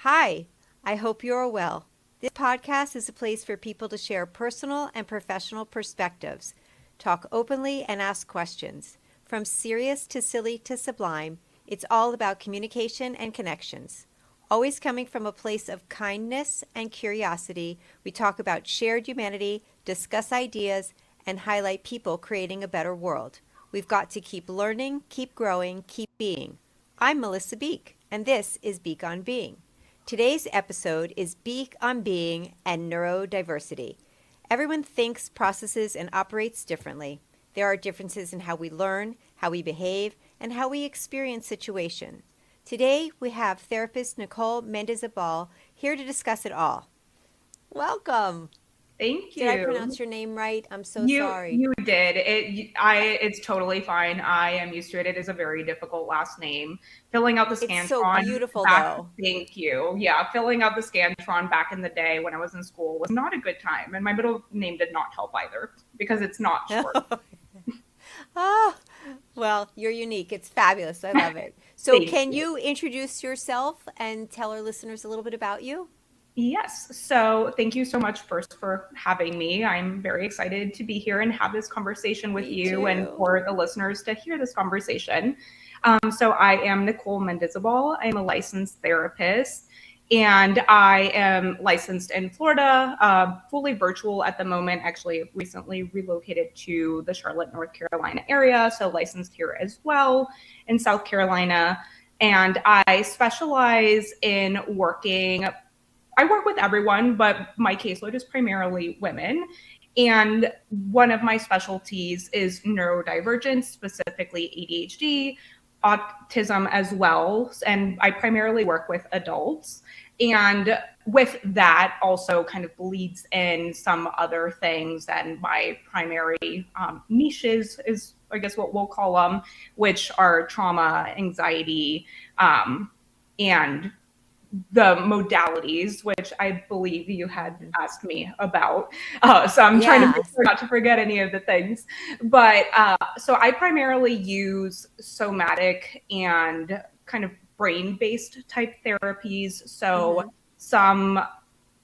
Hi, I hope you're well. This podcast is a place for people to share personal and professional perspectives, talk openly, and ask questions. From serious to silly to sublime, it's all about communication and connections. Always coming from a place of kindness and curiosity, we talk about shared humanity, discuss ideas, and highlight people creating a better world. We've got to keep learning, keep growing, keep being. I'm Melissa Beek, and this is Beek on Being. Today's episode is Beek on Being and Neurodiversity. Everyone thinks, processes, and operates differently. There are differences in how we learn, how we behave, and how we experience situations. Today, we have therapist Nicole Mendizabal here to discuss it all. Welcome. Thank Did I you. pronounce your name right? I'm so You sorry. you did. It's totally fine. I am used to it. It is a very difficult last name. Filling out the It's so Scantron beautiful, back, though. thank you. Yeah, filling out the Scantron back in the day when I was in school was not a good time. And my middle name did not help either because it's not short. Oh, well, you're unique. It's fabulous. I love it. So, Thank can you. you introduce yourself and tell our listeners a little bit about you? Yes. So thank you so much first for having me. I'm very excited to be here and have this conversation with Me you and too. for the listeners to hear this conversation. So I am Nicole Mendizabal. I'm a licensed therapist and I am licensed in Florida, fully virtual at the moment. Actually, recently relocated to the Charlotte, North Carolina area. So licensed here as well in South Carolina. And I specialize in working I work with everyone, but my caseload is primarily women. And one of my specialties is neurodivergence, specifically ADHD, autism as well. And I primarily work with adults. And with that also kind of bleeds in some other things. And my primary niches is, I guess, what we'll call them, which are trauma, anxiety, and the modalities, which I believe you had Mhm. asked me about. So I'm trying to make Yes. sure not to forget any of the things. But so I primarily use somatic and kind of brain based type therapies. So Mm-hmm. some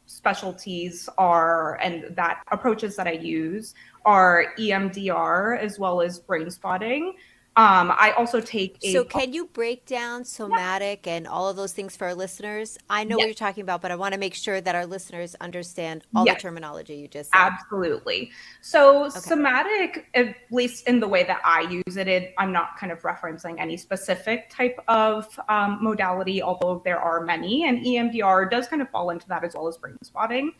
specialties are, and that approaches that I use are EMDR as well as brain spotting. I also take So, a, can you break down yeah, somatic and all of those things for our listeners? I know what yes, you're talking about, but I want to make sure that our listeners understand all the yes. terminology you just said. Absolutely. So Okay. somatic, at least in the way that I use I'm not kind of referencing any specific type of modality, although there are many, and EMDR does kind of fall into that as well as brain spotting,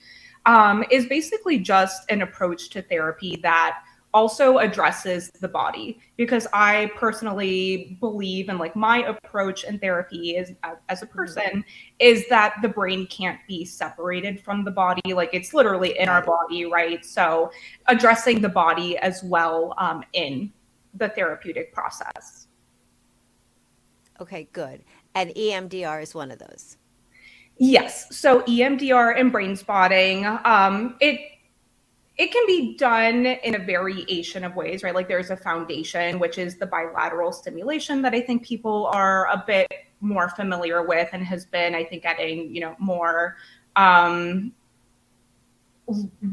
is basically just an approach to therapy that also addresses the body, because I personally believe, and like my approach in therapy is as a Hmm. person, is that the brain can't be separated from the body. Like it's literally in our Right. body, right? So addressing the body as well in the therapeutic process. Okay, good. And EMDR is one of those. Yes. So EMDR and brain spotting, it can be done in a variation of ways, right? Like there's a foundation, which is the bilateral stimulation that I think people are a bit more familiar with and has been, I think, getting, more um,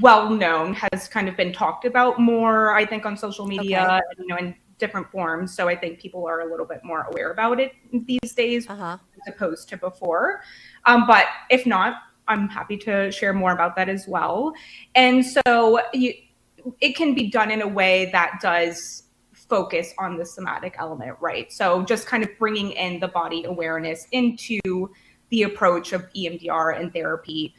well known, has kind of been talked about more, I think, on social Okay. media, in different forms. So I think people are a little bit more aware about it these days Uh-huh. as opposed to before. But if not, I'm happy to share more about that as well. And so it can be done in a way that does focus on the somatic element, right? So just kind of bringing in the body awareness into the approach of EMDR and therapy,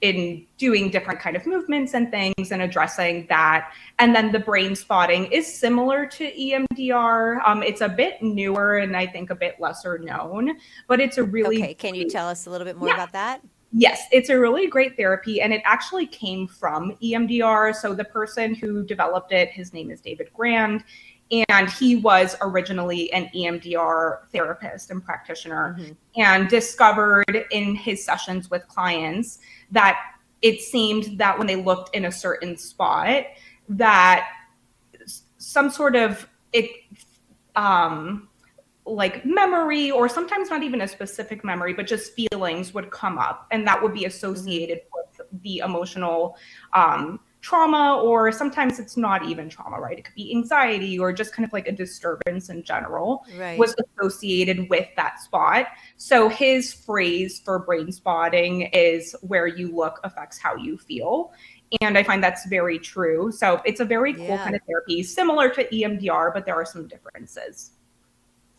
in doing different kind of movements and things and addressing that. And then the brain spotting is similar to EMDR. It's a bit newer and I think a bit lesser known, but it's a really Okay. Can you great, tell us a little bit more yeah, about that? yes, it's a really great therapy, and it actually came from EMDR. So the person who developed it, his name is David Grand, and he was originally an EMDR therapist and practitioner, Mm-hmm. and discovered in his sessions with clients that it seemed that when they looked in a certain spot, that some sort of it um, like memory, or sometimes not even a specific memory, but just feelings would come up, and that would be associated with the emotional trauma, or sometimes it's not even trauma, right? It could be anxiety or just kind of like a disturbance in general Right. was associated with that spot. So his phrase for brain spotting is where you look affects how you feel. And I find that's very true. So it's a very cool Yeah, kind of therapy, similar to EMDR, but there are some differences.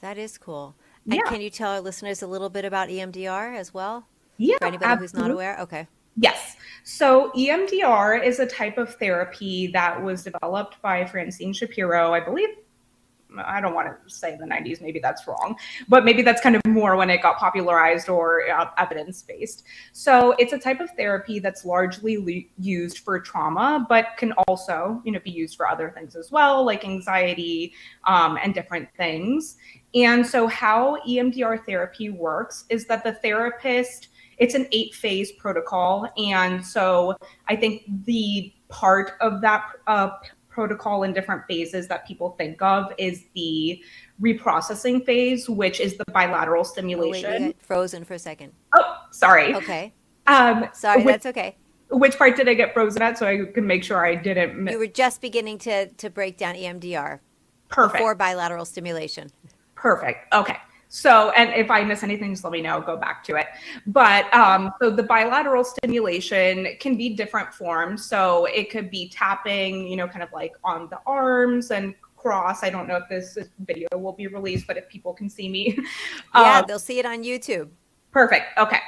that is cool. And Yeah. can you tell our listeners a little bit about EMDR as well? Yeah, For anybody who's not absolutely. aware? Okay. Yes. So EMDR is a type of therapy that was developed by Francine Shapiro, I believe. I don't want to say the 90s, maybe that's wrong, but maybe that's kind of more when it got popularized or evidence-based. So it's a type of therapy that's largely used for trauma, but can also, be used for other things as well, like anxiety and different things. And so how EMDR therapy works is that the therapist, it's an 8-phase protocol. And so I think the part of that protocol in different phases that people think of is the reprocessing phase, which is the bilateral Oh, wait, we stimulation. got frozen for a second. Oh, sorry. Okay. Sorry, Which that's okay. part did I get frozen at so I can make sure I didn't You were just beginning to break down EMDR Perfect. before bilateral stimulation. Perfect. Okay. So, and if I miss anything, just let me know, go back to it. But Yeah. so the bilateral stimulation can be different forms. So it could be tapping, kind of like on the arms and cross. I don't know if this video will be released, but if people can see me. Yeah, Um, they'll see it on YouTube. Perfect. Okay.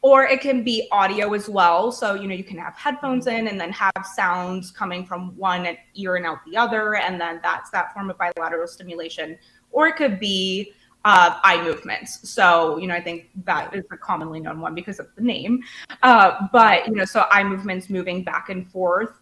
Or it can be audio as well. So, you can have headphones Mhm. in and then have sounds coming from one ear and out the other. And then that's that form of bilateral stimulation. Or it could be eye movements. So, I think that Right. is a commonly known one because of the name. Right. But, so eye movements moving back and forth.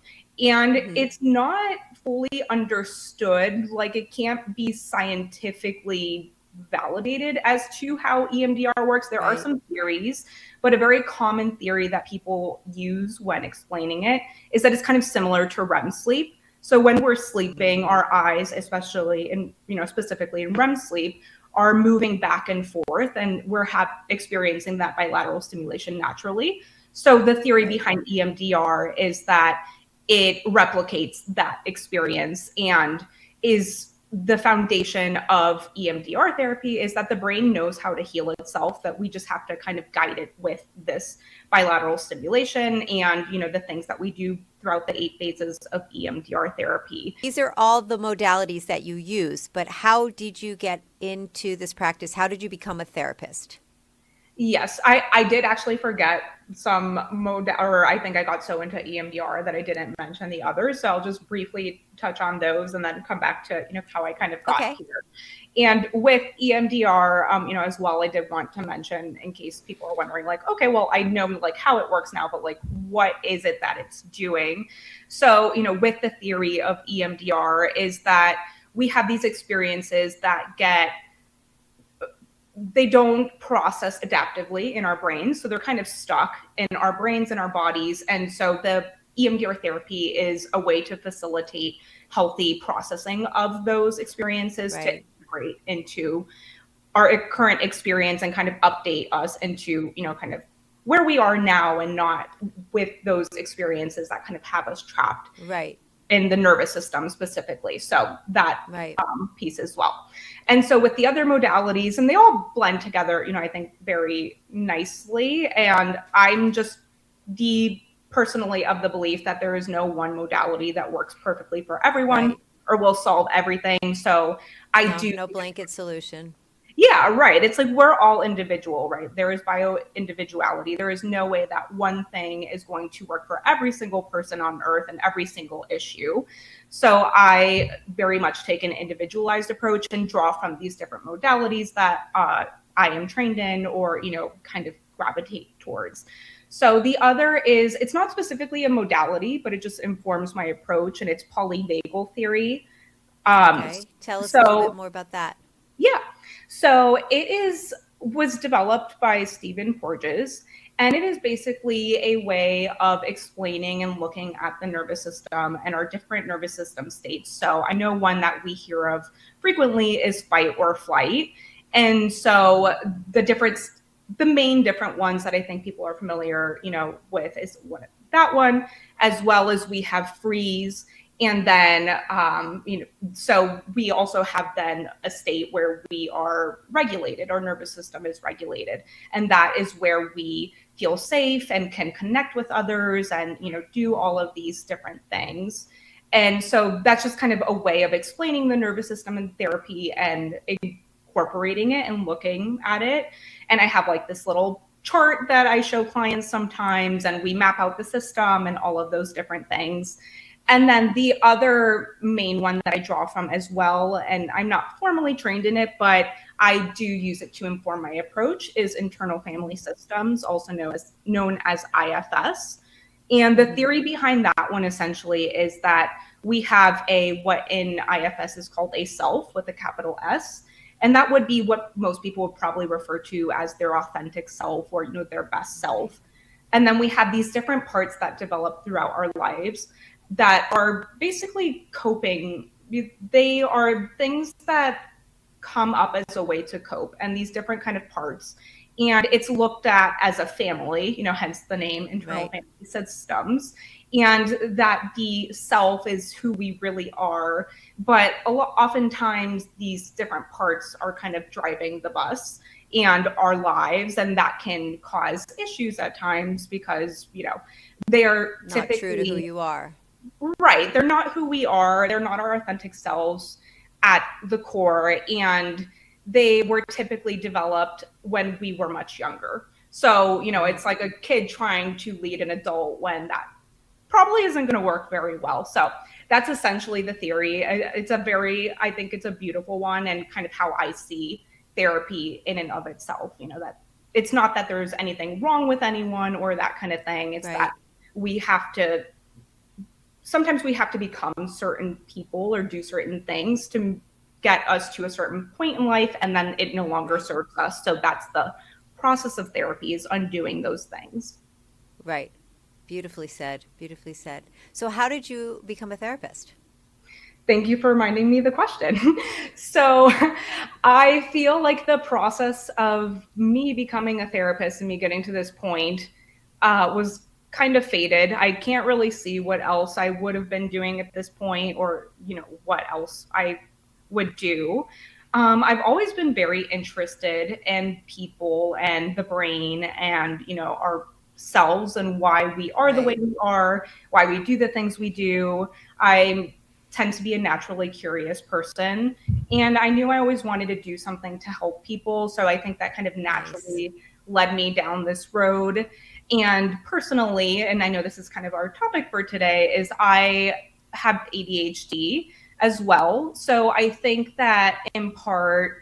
And Hmm. it's not fully understood. Like it can't be scientifically validated as to how EMDR works. There are Right. some theories, but a very common theory that people use when explaining it is that it's kind of similar to REM sleep. So when we're sleeping, our eyes, especially in, specifically in REM sleep, are moving back and forth, and we're experiencing that bilateral stimulation naturally. So the theory Right. behind EMDR is that it replicates that experience and is the foundation of EMDR therapy is that the brain knows how to heal itself, that we just have to kind of guide it with this bilateral stimulation and, the things that we do throughout the 8 phases of EMDR therapy. These are all the modalities that you use, but how did you get into this practice? How did you become a therapist? Yes, I did actually forget some or I think I got so into EMDR that I didn't mention the others. So I'll just briefly touch on those and then come back to, how I kind of got Okay. here. And with EMDR, as well, I did want to mention in case people are wondering, like, okay, well, I know like how it works now, but like, what is it that it's doing? So, with the theory of EMDR is that we have these experiences that they don't process adaptively in our brains. So they're kind of stuck in our brains and our bodies. And so the EMDR therapy is a way to facilitate healthy processing of those experiences to Right. integrate into our current experience and kind of update us into, kind of where we are now and not with those experiences that kind of have us trapped Right. in the nervous system specifically. So that Right. piece as well. And so with the other modalities, and they all blend together, I think very nicely. And I'm just personally of the belief that there is no one modality that works perfectly for everyone Right. or will solve everything. So I No, do no blanket solution. yeah, right. It's like we're all individual, right? There is bio individuality. There is no way that one thing is going to work for every single person on earth and every single issue. So I very much take an individualized approach and draw from these different modalities that I am trained in or, kind of gravitate towards. So the other is it's not specifically a modality, but it just informs my approach, and it's polyvagal theory. Um, Okay. Tell us a little bit so more about that. yeah. So was developed by Stephen Porges, and it is basically a way of explaining and looking at the nervous system and our different nervous system states. So I know one that we hear of frequently is fight or flight. And so the main different ones that I think people are familiar, with is that one, as well as we have freeze. And then, so we also have then a state where we are regulated, our nervous system is regulated. And that is where we feel safe and can connect with others and, do all of these different things. And so that's just kind of a way of explaining the nervous system in therapy and incorporating it and looking at it. And I have like this little chart that I show clients sometimes, and we map out the system and all of those different things. And then the other main one that I draw from as well, and I'm not formally trained in it, but I do use it to inform my approach, is internal family systems, also known as IFS. And the theory behind that one essentially is that we have what in IFS is called a self with a capital S. And that would be what most people would probably refer to as their authentic self or, their best self. And then we have these different parts that develop throughout our lives that are basically coping. They are things that come up as a way to cope, and these different kind of parts. And it's looked at as a family, hence the name internal family systems. And that the self is who we really are. But oftentimes these different parts are kind of driving the bus and our lives. And that can cause issues at times because, they are Not typically true to who you are. Right. They're not who we are. They're not our authentic selves at the core. And they were typically developed when we were much younger. So, it's like a kid trying to lead an adult when that probably isn't going to work very well. So that's essentially the theory. I think it's a beautiful one, and kind of how I see therapy in and of itself, that it's not that there's anything wrong with anyone or that kind of thing. It's that sometimes we have to become certain people or do certain things to get us to a certain point in life, and then it no longer serves us. So that's the process of therapy, is undoing those things. Right. Beautifully said. Beautifully said. So how did you become a therapist? Thank you for reminding me the question. So I feel like the process of me becoming a therapist and me getting to this point was kind of fated. I can't really see what else I would have been doing at this point, or, what else I would do. I've always been very interested in people and the brain and, ourselves and why we are the way we are, why we do the things we do. I tend to be a naturally curious person, and I knew I always wanted to do something to help people. So I think that kind of naturally led me down this road. And personally, and I know this is kind of our topic for today, is I have ADHD as well. So I think that in part,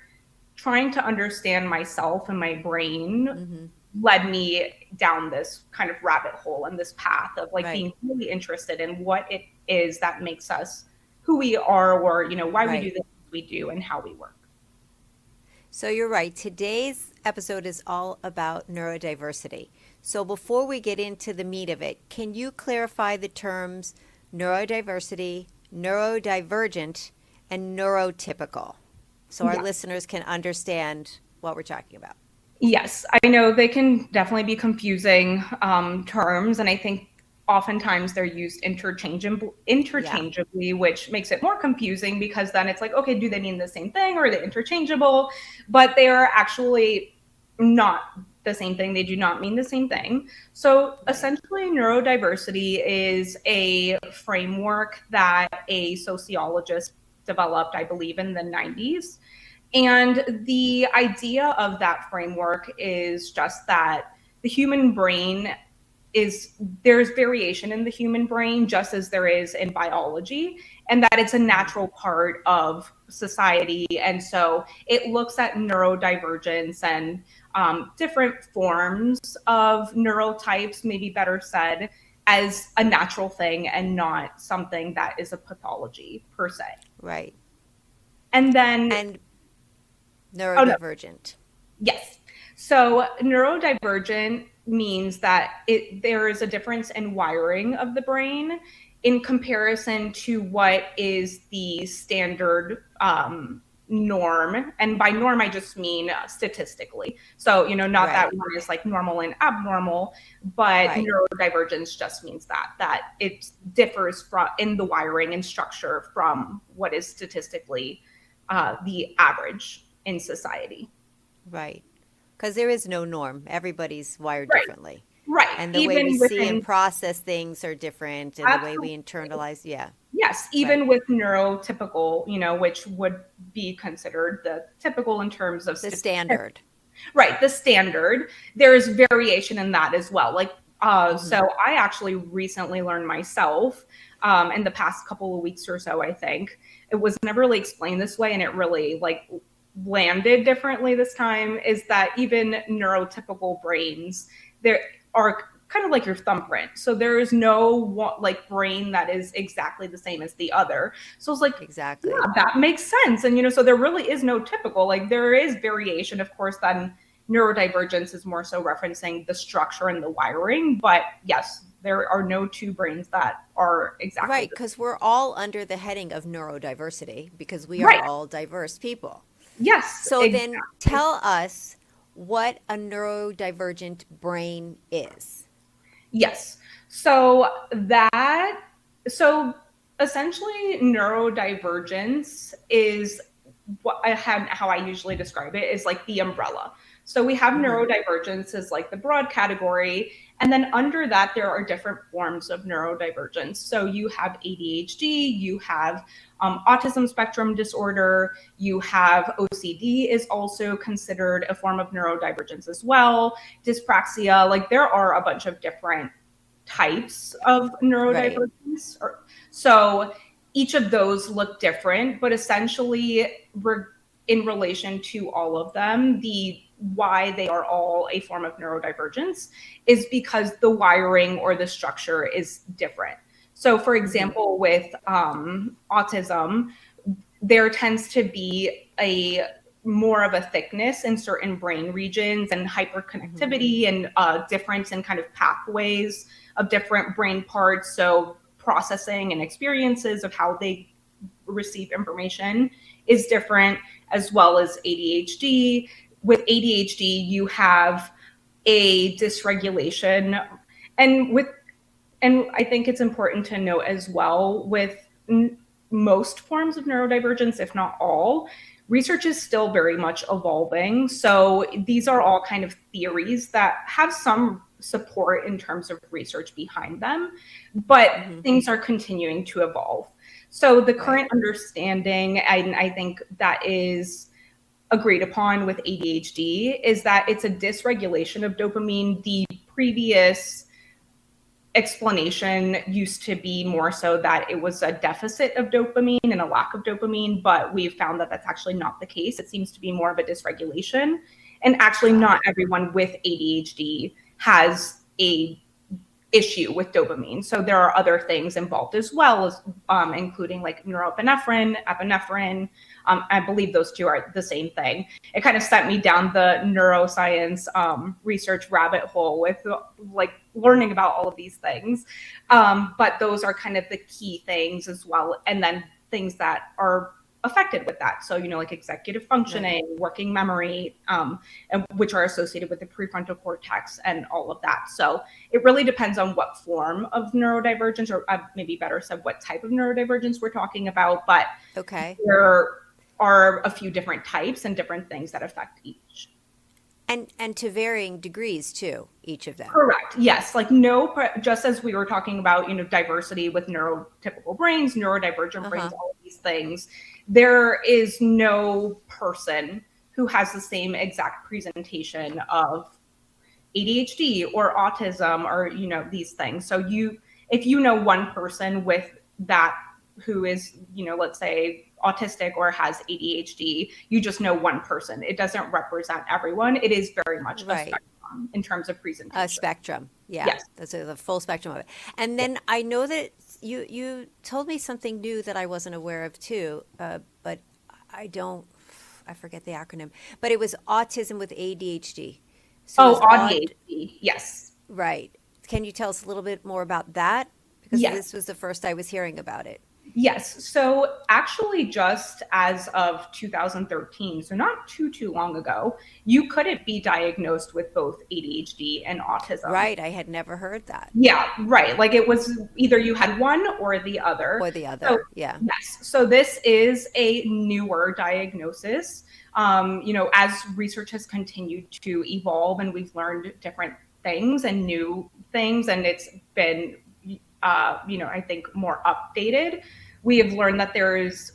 trying to understand myself and my brain led me down this kind of rabbit hole and this path of being really interested in what it is that makes us who we are, or, why we do the things we do and how we work. So you're right. Today's episode is all about neurodiversity. So before we get into the meat of it, can you clarify the terms neurodiversity, neurodivergent, and neurotypical so our listeners can understand what we're talking about? Yes, I know they can definitely be confusing terms, and I think oftentimes they're used interchangeably, which makes it more confusing, because then it's like, okay, do they mean the same thing, or are they interchangeable? But they are actually not the same thing. They do not mean the same thing. So essentially, neurodiversity is a framework that a sociologist developed, I believe, in the 90s. And the idea of that framework is just that the human brain there's variation in the human brain, just as there is in biology, and that it's a natural part of society. And so it looks at neurodivergence and different forms of neurotypes, maybe better said, as a natural thing and not something that is a pathology per se. Right. And then neurodivergent. Yes. So neurodivergent means that there is a difference in wiring of the brain in comparison to what is the standard norm, and by norm I just mean statistically. So, not Right. that one is like normal and abnormal, but Right. neurodivergence just means that it differs from in the wiring and structure from what is statistically the average in society. Right. Because there is no norm. Everybody's wired Right. differently. Right. And the way we Even see and within process things are different, and the way we absolutely. internalize. Yeah. Yes, Right. even with neurotypical, which would be considered the typical in terms of The statistics. standard. Right, the standard. There's variation in that as well. Like, Hmm. so I actually recently learned myself in the past couple of weeks or so, I think. It was never really explained this way, and it really like landed differently this time, is that even neurotypical brains, there are kind of like your thumbprint. So there is no one, like brain that is exactly the same as the other. So it's like, Exactly. yeah, that makes sense. And so there really is no typical, like there is variation, of course, then neurodivergence is more so referencing the structure and the wiring. But yes, there are no two brains that are exactly Right. the Because we're all under the heading of neurodiversity because we same. are Right. all diverse people. Yes, So then exactly. tell us what a neurodivergent brain is. Yes. So essentially neurodivergence is what I had, how I usually describe it is like the umbrella. So we have Hmm. neurodivergence as like the broad category. And then under that, there are different forms of neurodivergence. So you have ADHD, you have autism spectrum disorder, you have OCD is also considered a form of neurodivergence as well, dyspraxia. Like there are a bunch of different types of Right. neurodivergence. So each of those look different, but essentially, in relation to all of them, the why they are all a form of neurodivergence is because the wiring or the structure is different. So, for Hmm. example, with autism, there tends to be a more of a thickness in certain brain regions and Hmm. hyperconnectivity and difference in kind of pathways of different brain parts. So processing and experiences of how they receive information is different, as well as ADHD. With ADHD, you have a dysregulation, and with and I think it's important to note as well with most forms of neurodivergence, if not all, research is still very much evolving. So these are all kind of theories that have some support in terms of research behind them, but Hmm. things are continuing to evolve. So the Right. current understanding, and I think that is agreed upon with ADHD, is that it's a dysregulation of dopamine. The previous explanation used to be more so that it was a deficit of dopamine and a lack of dopamine, but we've found that that's actually not the case. It seems to be more of a dysregulation. And actually, Got not it. everyone with ADHD has a issue with dopamine. So there are other things involved as well, as including like norepinephrine, epinephrine. I believe those two are the same thing. It kind of sent me down the neuroscience research rabbit hole with like learning about all of these things. But those are kind of the key things as well. And then things that are affected with that. So, like executive Right. functioning, working memory, and which are associated with the prefrontal cortex and all of that. So it really depends on what form of neurodivergence, or maybe better said, what type of neurodivergence we're talking about. But Okay. there are a few different types and different things that affect each. And to varying degrees too, each of them. Correct. Yes. Like no, just as we were talking about, diversity with neurotypical brains, neurodivergent brains, Uh-huh. all of these things, there is no person who has the same exact presentation of ADHD or autism or, these things. So if you know one person with that who is, let's say autistic or has ADHD, you just know one person. It doesn't represent everyone. It is very much a Right. spectrum in terms of A presentation. spectrum. Yeah. Yes. That's the full spectrum of it. And Yeah. then I know that you told me something new that I wasn't aware of too, but I don't, I forget the acronym, but it was autism with ADHD. So Oh, is odd, ADHD. Yes. right. Can you tell us a little bit more about that? Because Yes. this was the first I was hearing about it. Yes. So actually, just as of 2013, so not too long ago, you couldn't be diagnosed with both ADHD and autism. Right. I had never heard that. Yeah, right. Like it was either you had one or the other. Or the So other. Yeah. yes. So this is a newer diagnosis. As research has continued to evolve and we've learned different things and new things, and it's been, I think more updated. We have learned that there's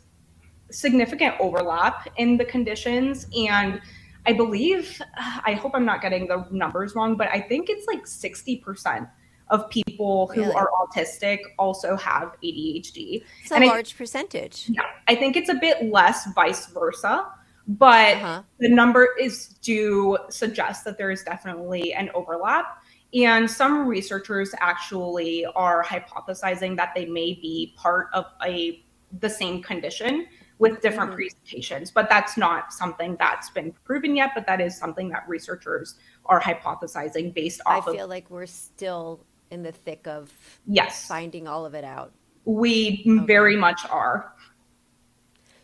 significant overlap in the conditions. And I believe, I hope I'm not getting the numbers wrong, but I think it's like 60% of people who Really? are autistic also have ADHD. It's a And large percentage. yeah, I think it's a bit less vice versa, but Uh-huh. the number do suggest that there is definitely an overlap. And some researchers actually are hypothesizing that they may be part of the same condition with different Hmm. presentations. But that's not something that's been proven yet, but that is something that researchers are hypothesizing based I off of. feel like we're still in the thick of Yes, finding all of it out. we very Okay. much are.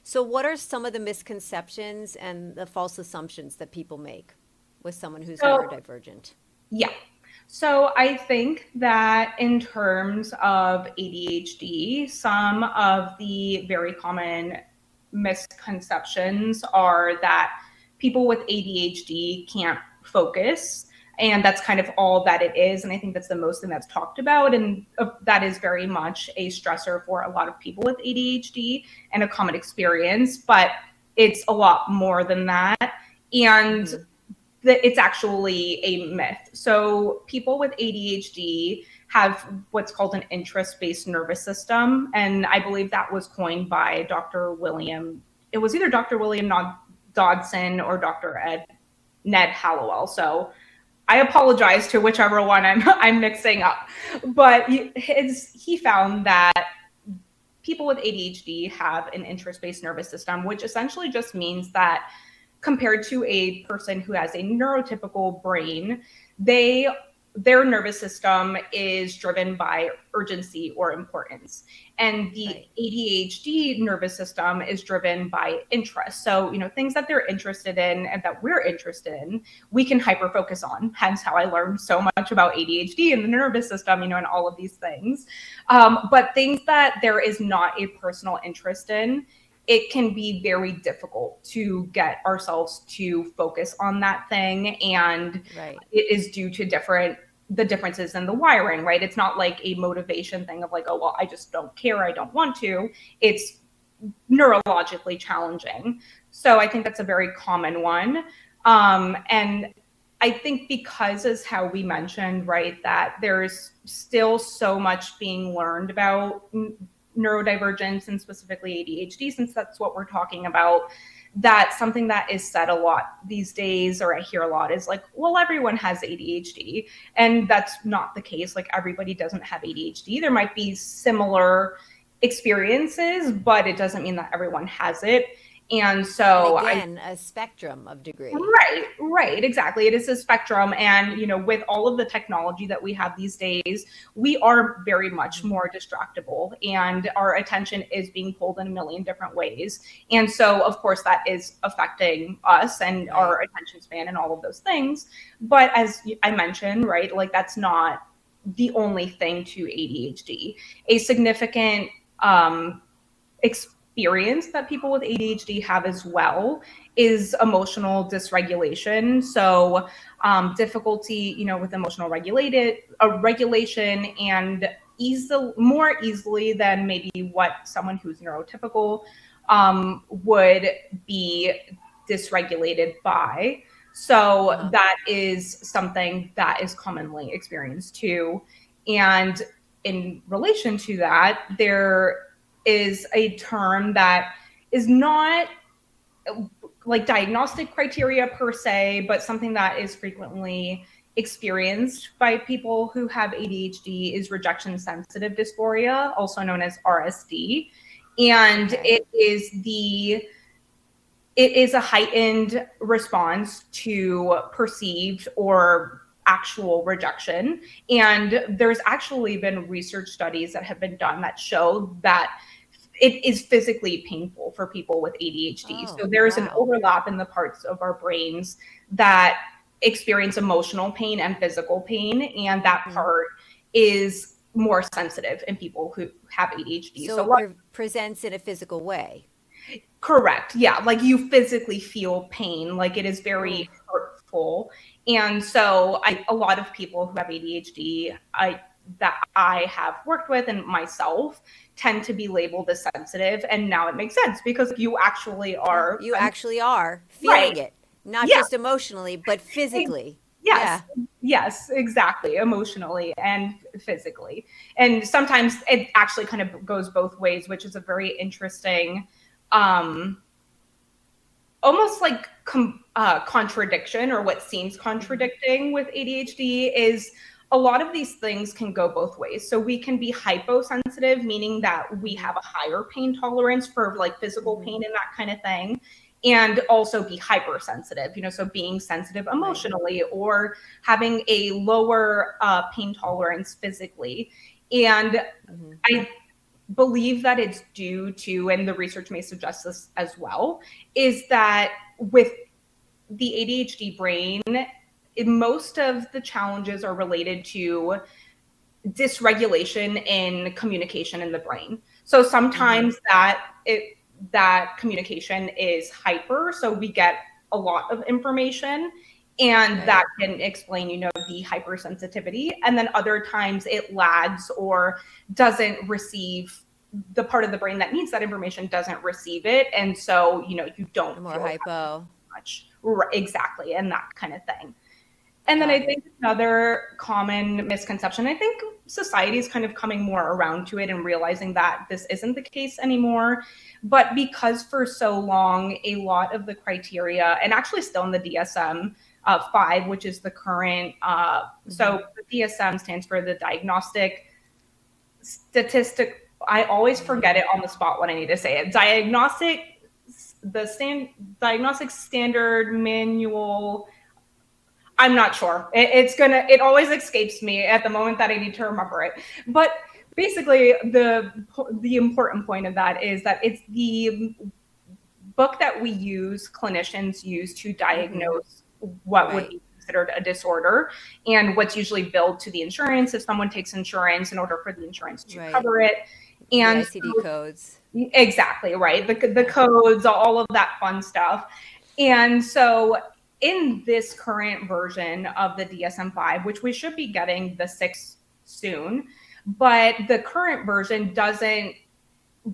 So, what are some of the misconceptions and the false assumptions that people make with someone who's So neurodivergent? yeah. So I think that in terms of ADHD, some of the very common misconceptions are that people with ADHD can't focus. And that's kind of all that it is. And I think that's the most thing that's talked about. And that is very much a stressor for a lot of people with ADHD and a common experience. But it's a lot more than that. And Hmm. that it's actually a myth. So people with ADHD have what's called an interest-based nervous system, and I believe that was coined by Dr. William. It was either Dr. William Dodson or Dr. Ned Hallowell. So I apologize to whichever one I'm mixing up, but he found that people with ADHD have an interest-based nervous system, which essentially just means that compared to a person who has a neurotypical brain, their nervous system is driven by urgency or importance. And the Right. ADHD nervous system is driven by interest. So, things that they're interested in and that we're interested in, we can hyper focus on. Hence how I learned so much about ADHD and the nervous system, and all of these things. But things that there is not a personal interest in, it can be very difficult to get ourselves to focus on that thing. And Right. it is due to the differences in the wiring, right? It's not like a motivation thing of like, oh, well, I just don't care, I don't want to. It's neurologically challenging. So I think that's a very common one. And I think because, as how we mentioned, right, that there's still so much being learned about neurodivergence and specifically ADHD, since that's what we're talking about, that something that is said a lot these days, or I hear a lot, is like, well, everyone has ADHD. And that's not the case. Like, everybody doesn't have ADHD. There might be similar experiences, but it doesn't mean that everyone has it. And And so again, a spectrum of degree. right, exactly. It is a spectrum. And, with all of the technology that we have these days, we are very much Mhm. more distractible and our attention is being pulled in a million different ways. And so, of course, that is affecting us and Right. our attention span and all of those things. But as I mentioned, right, like that's not the only thing to ADHD. A significant experience that people with ADHD have as well is emotional dysregulation. So difficulty, with emotional regulation, and more easily than maybe what someone who's neurotypical would be dysregulated by. So Uh-huh. that is something that is commonly experienced too. And in relation to that, there is a term that is not like diagnostic criteria per se, but something that is frequently experienced by people who have ADHD is rejection sensitive dysphoria, also known as RSD. And Okay. it is a heightened response to perceived or actual rejection. And there's actually been research studies that have been done that show that it is physically painful for people with ADHD. Oh, So there's an wow. overlap in the parts of our brains that experience emotional pain and physical pain, and that part is more sensitive in people who have ADHD. So So it presents in a physical way. correct. Yeah. Like you physically feel pain, like it is Ooh. very hurtful. And so a lot of people who have ADHD, that I have worked with and myself tend to be labeled as sensitive. And now it makes sense because you actually Yeah, are. you actually are Right. feeling it, not Yeah. just emotionally, but physically. Yes. Yeah. Yes, exactly. Emotionally and physically. And sometimes it actually kind of goes both ways, which is a very interesting, um, almost like contradiction, or what seems contradicting with ADHD is a lot of these things can go both ways. So we can be hyposensitive, meaning that we have a higher pain tolerance for like physical pain and that kind of thing, and also be hypersensitive, so being sensitive Right. emotionally or having a lower pain tolerance physically. And I believe that it's due to, and the research may suggest this as well, is that with the ADHD brain, most of the challenges are related to dysregulation in communication in the brain. So sometimes that communication is hyper, so we get a lot of information, and that Right. can explain, the hypersensitivity. And then other times it lags or doesn't receive, the part of the brain that needs that information doesn't receive it, and so you don't More feel hypo. much. Right, exactly, and that kind of thing. And then I Got it. think another common misconception, I think society is kind of coming more around to it and realizing that this isn't the case anymore. But because for so long, a lot of the criteria, and actually still in the DSM 5, which is the current, so the DSM stands for the Diagnostic Statistic. I always forget it on the spot when I need to say it. Diagnostic Standard Manual. I'm not sure. It always escapes me at the moment that I need to remember it. But basically, the important point of that is that it's the book that clinicians use to diagnose what would Right. be considered a disorder, and what's usually billed to the insurance if someone takes insurance in order for the insurance to Right. cover it. The And ICD codes. exactly, right. The Yeah. codes, all of that fun stuff. And so in this current version of the DSM-5, which we should be getting the 6 soon, but the current version doesn't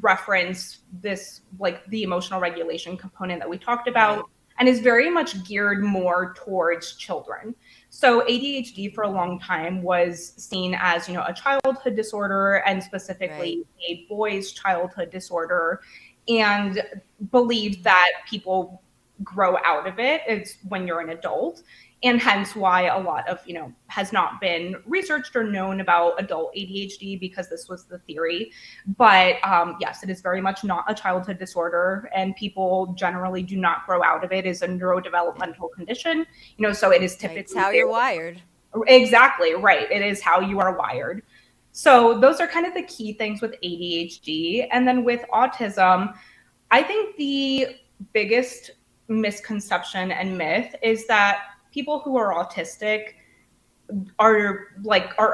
reference this, like the emotional regulation component that we talked about, Right. and is very much geared more towards children. So ADHD for a long time was seen as, a childhood disorder, and Right. specifically a boy's childhood disorder, and believed that people grow out of it is when you're an adult. And hence why a lot of, has not been researched or known about adult ADHD, because this was the theory. But yes, it is very much not a childhood disorder, and people generally do not grow out of it. It is a neurodevelopmental condition, so it is Right. It's typically how you're wired. exactly right. It is how you are wired. So those are kind of the key things with ADHD. And then with autism, I think the biggest misconception and myth is that people who are autistic are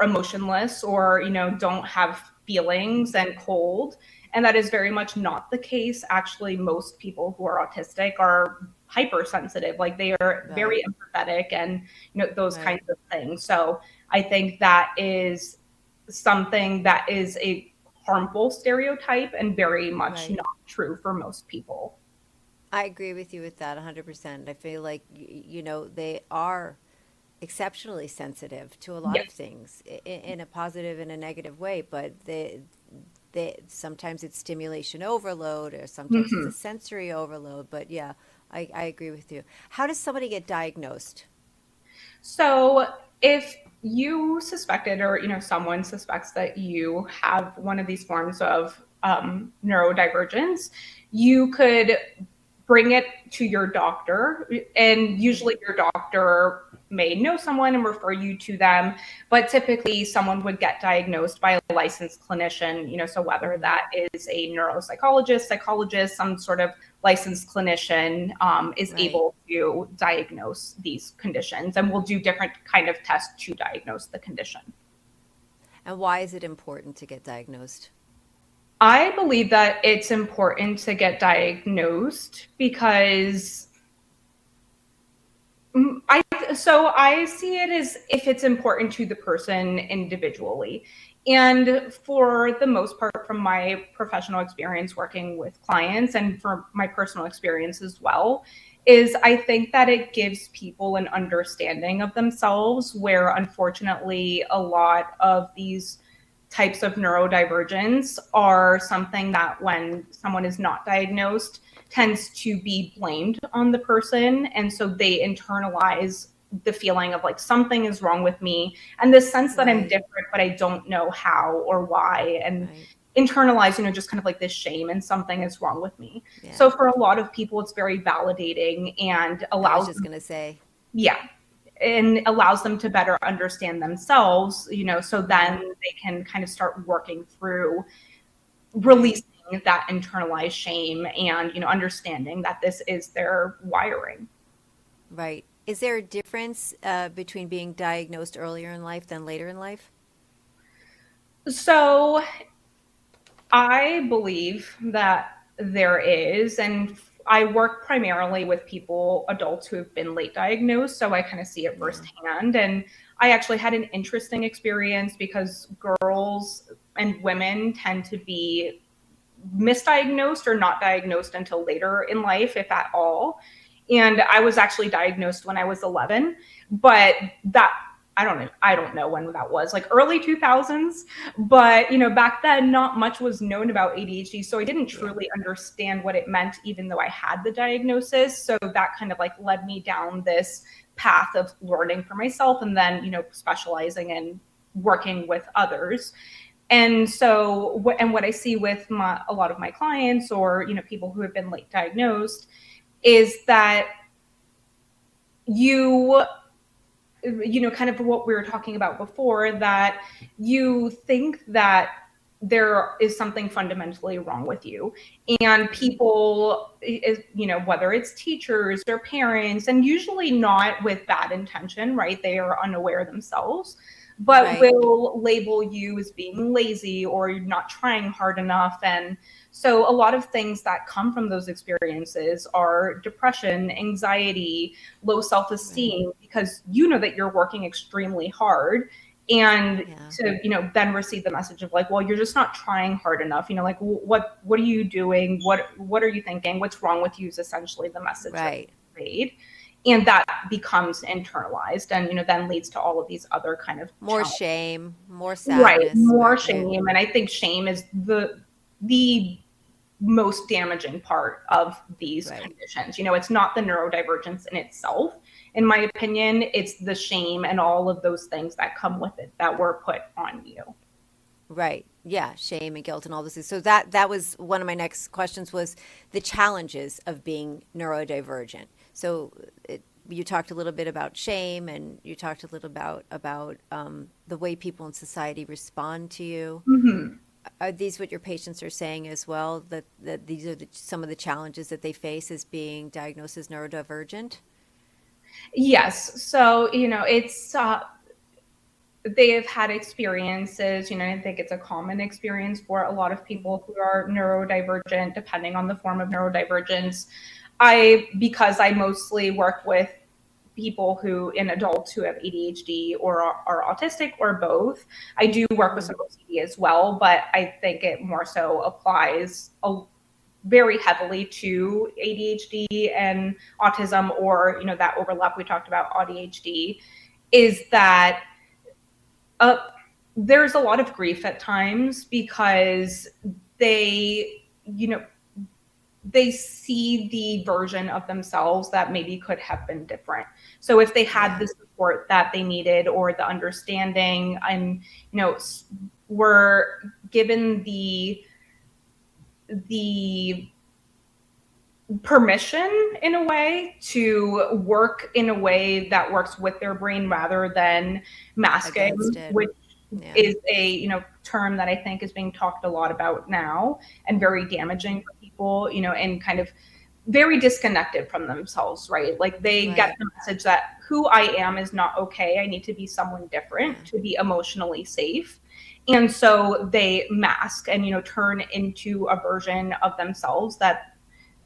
emotionless, or don't have feelings and cold, and that is very much not the case. Actually, most people who are autistic are hypersensitive, like they are very Right. empathetic, and those Right. kinds of things. So I think that is something that is a harmful stereotype and very much Right. not true for most people. I agree with you with that 100%. I feel like, they are exceptionally sensitive to a lot of Yes. things in a positive and a negative way, but sometimes it's stimulation overload, or sometimes it's a Mhm. sensory overload. But yeah, I agree with you. How does somebody get diagnosed? So if you suspected, or someone suspects that you have one of these forms of neurodivergence, you could bring it to your doctor, and usually your doctor may know someone and refer you to them, but typically someone would get diagnosed by a licensed clinician, so whether that is a neuropsychologist, psychologist, some sort of licensed clinician is Right. able to diagnose these conditions, and will do different kind of tests to diagnose the condition. And why is it important to get diagnosed? I believe that it's important to get diagnosed because I see it as if it's important to the person individually. And for the most part, from my professional experience working with clients and for my personal experience as well, is I think that it gives people an understanding of themselves, where unfortunately a lot of these types of neurodivergence are something that when someone is not diagnosed tends to be blamed on the person. And so they internalize the feeling of like something is wrong with me and the sense that I'm different, but I don't know how or why. And internalize, just kind of like this shame and something is wrong with me. Yeah. So for a lot of people, it's very validating and allows. I was just going to say. Yeah. And allows them to better understand themselves, so then they can kind of start working through releasing that internalized shame and, understanding that this is their wiring. Right. Is there a difference between being diagnosed earlier in life than later in life? So I believe that there is, and I work primarily with adults who have been late diagnosed, so I kind of see it firsthand. And I actually had an interesting experience because girls and women tend to be misdiagnosed or not diagnosed until later in life, if at all. And I was actually diagnosed when I was 11, but I don't know when that was, like early 2000s, but back then not much was known about ADHD, so I didn't truly understand what it meant even though I had the diagnosis. So that kind of like led me down this path of learning for myself and then specializing in working with others. And so what I see with a lot of my clients or people who have been late diagnosed is that kind of what we were talking about before, that you think that there is something fundamentally wrong with you. And people, whether it's teachers or parents, and usually not with bad intention, right? They are unaware themselves, but will label you as being lazy or you're not trying hard enough. And so a lot of things that come from those experiences are depression, anxiety, low self-esteem, because that you're working extremely hard. And to then receive the message of like, well, you're just not trying hard enough, like what are you doing, what are you thinking, what's wrong with you is essentially the message made. And that becomes internalized and then leads to all of these other kind of more shame, more sadness, more shame. And I think shame is the most damaging part of these conditions. It's not the neurodivergence in itself, in my opinion. It's the shame and all of those things that come with it that were put on you. Right. Yeah. Shame and guilt and all those things. So that was one of my next questions, was the challenges of being neurodivergent. So you talked a little bit about shame, and you talked a little about the way people in society respond to you. Mm-hmm. Are these what your patients are saying as well, that these are some of the challenges that they face as being diagnosed as neurodivergent? Yes. So, it's they have had experiences, I think it's a common experience for a lot of people who are neurodivergent, depending on the form of neurodivergence. Because I mostly work with people in adults who have ADHD or are autistic or both. I do work with some OCD as well, but I think it more so applies very heavily to ADHD and autism, or, that overlap we talked about, ADHD, is that there's a lot of grief at times because they see the version of themselves that maybe could have been different. So if they had the support that they needed or the understanding, and were given the permission in a way to work in a way that works with their brain rather than Against masking, it. which Yeah. is a term that I think is being talked a lot about now and very damaging for people, and kind of very disconnected from themselves, right? Like they get Right. the message that who I am is not okay. I need to be someone different Yeah. to be emotionally safe. And so they mask and, turn into a version of themselves that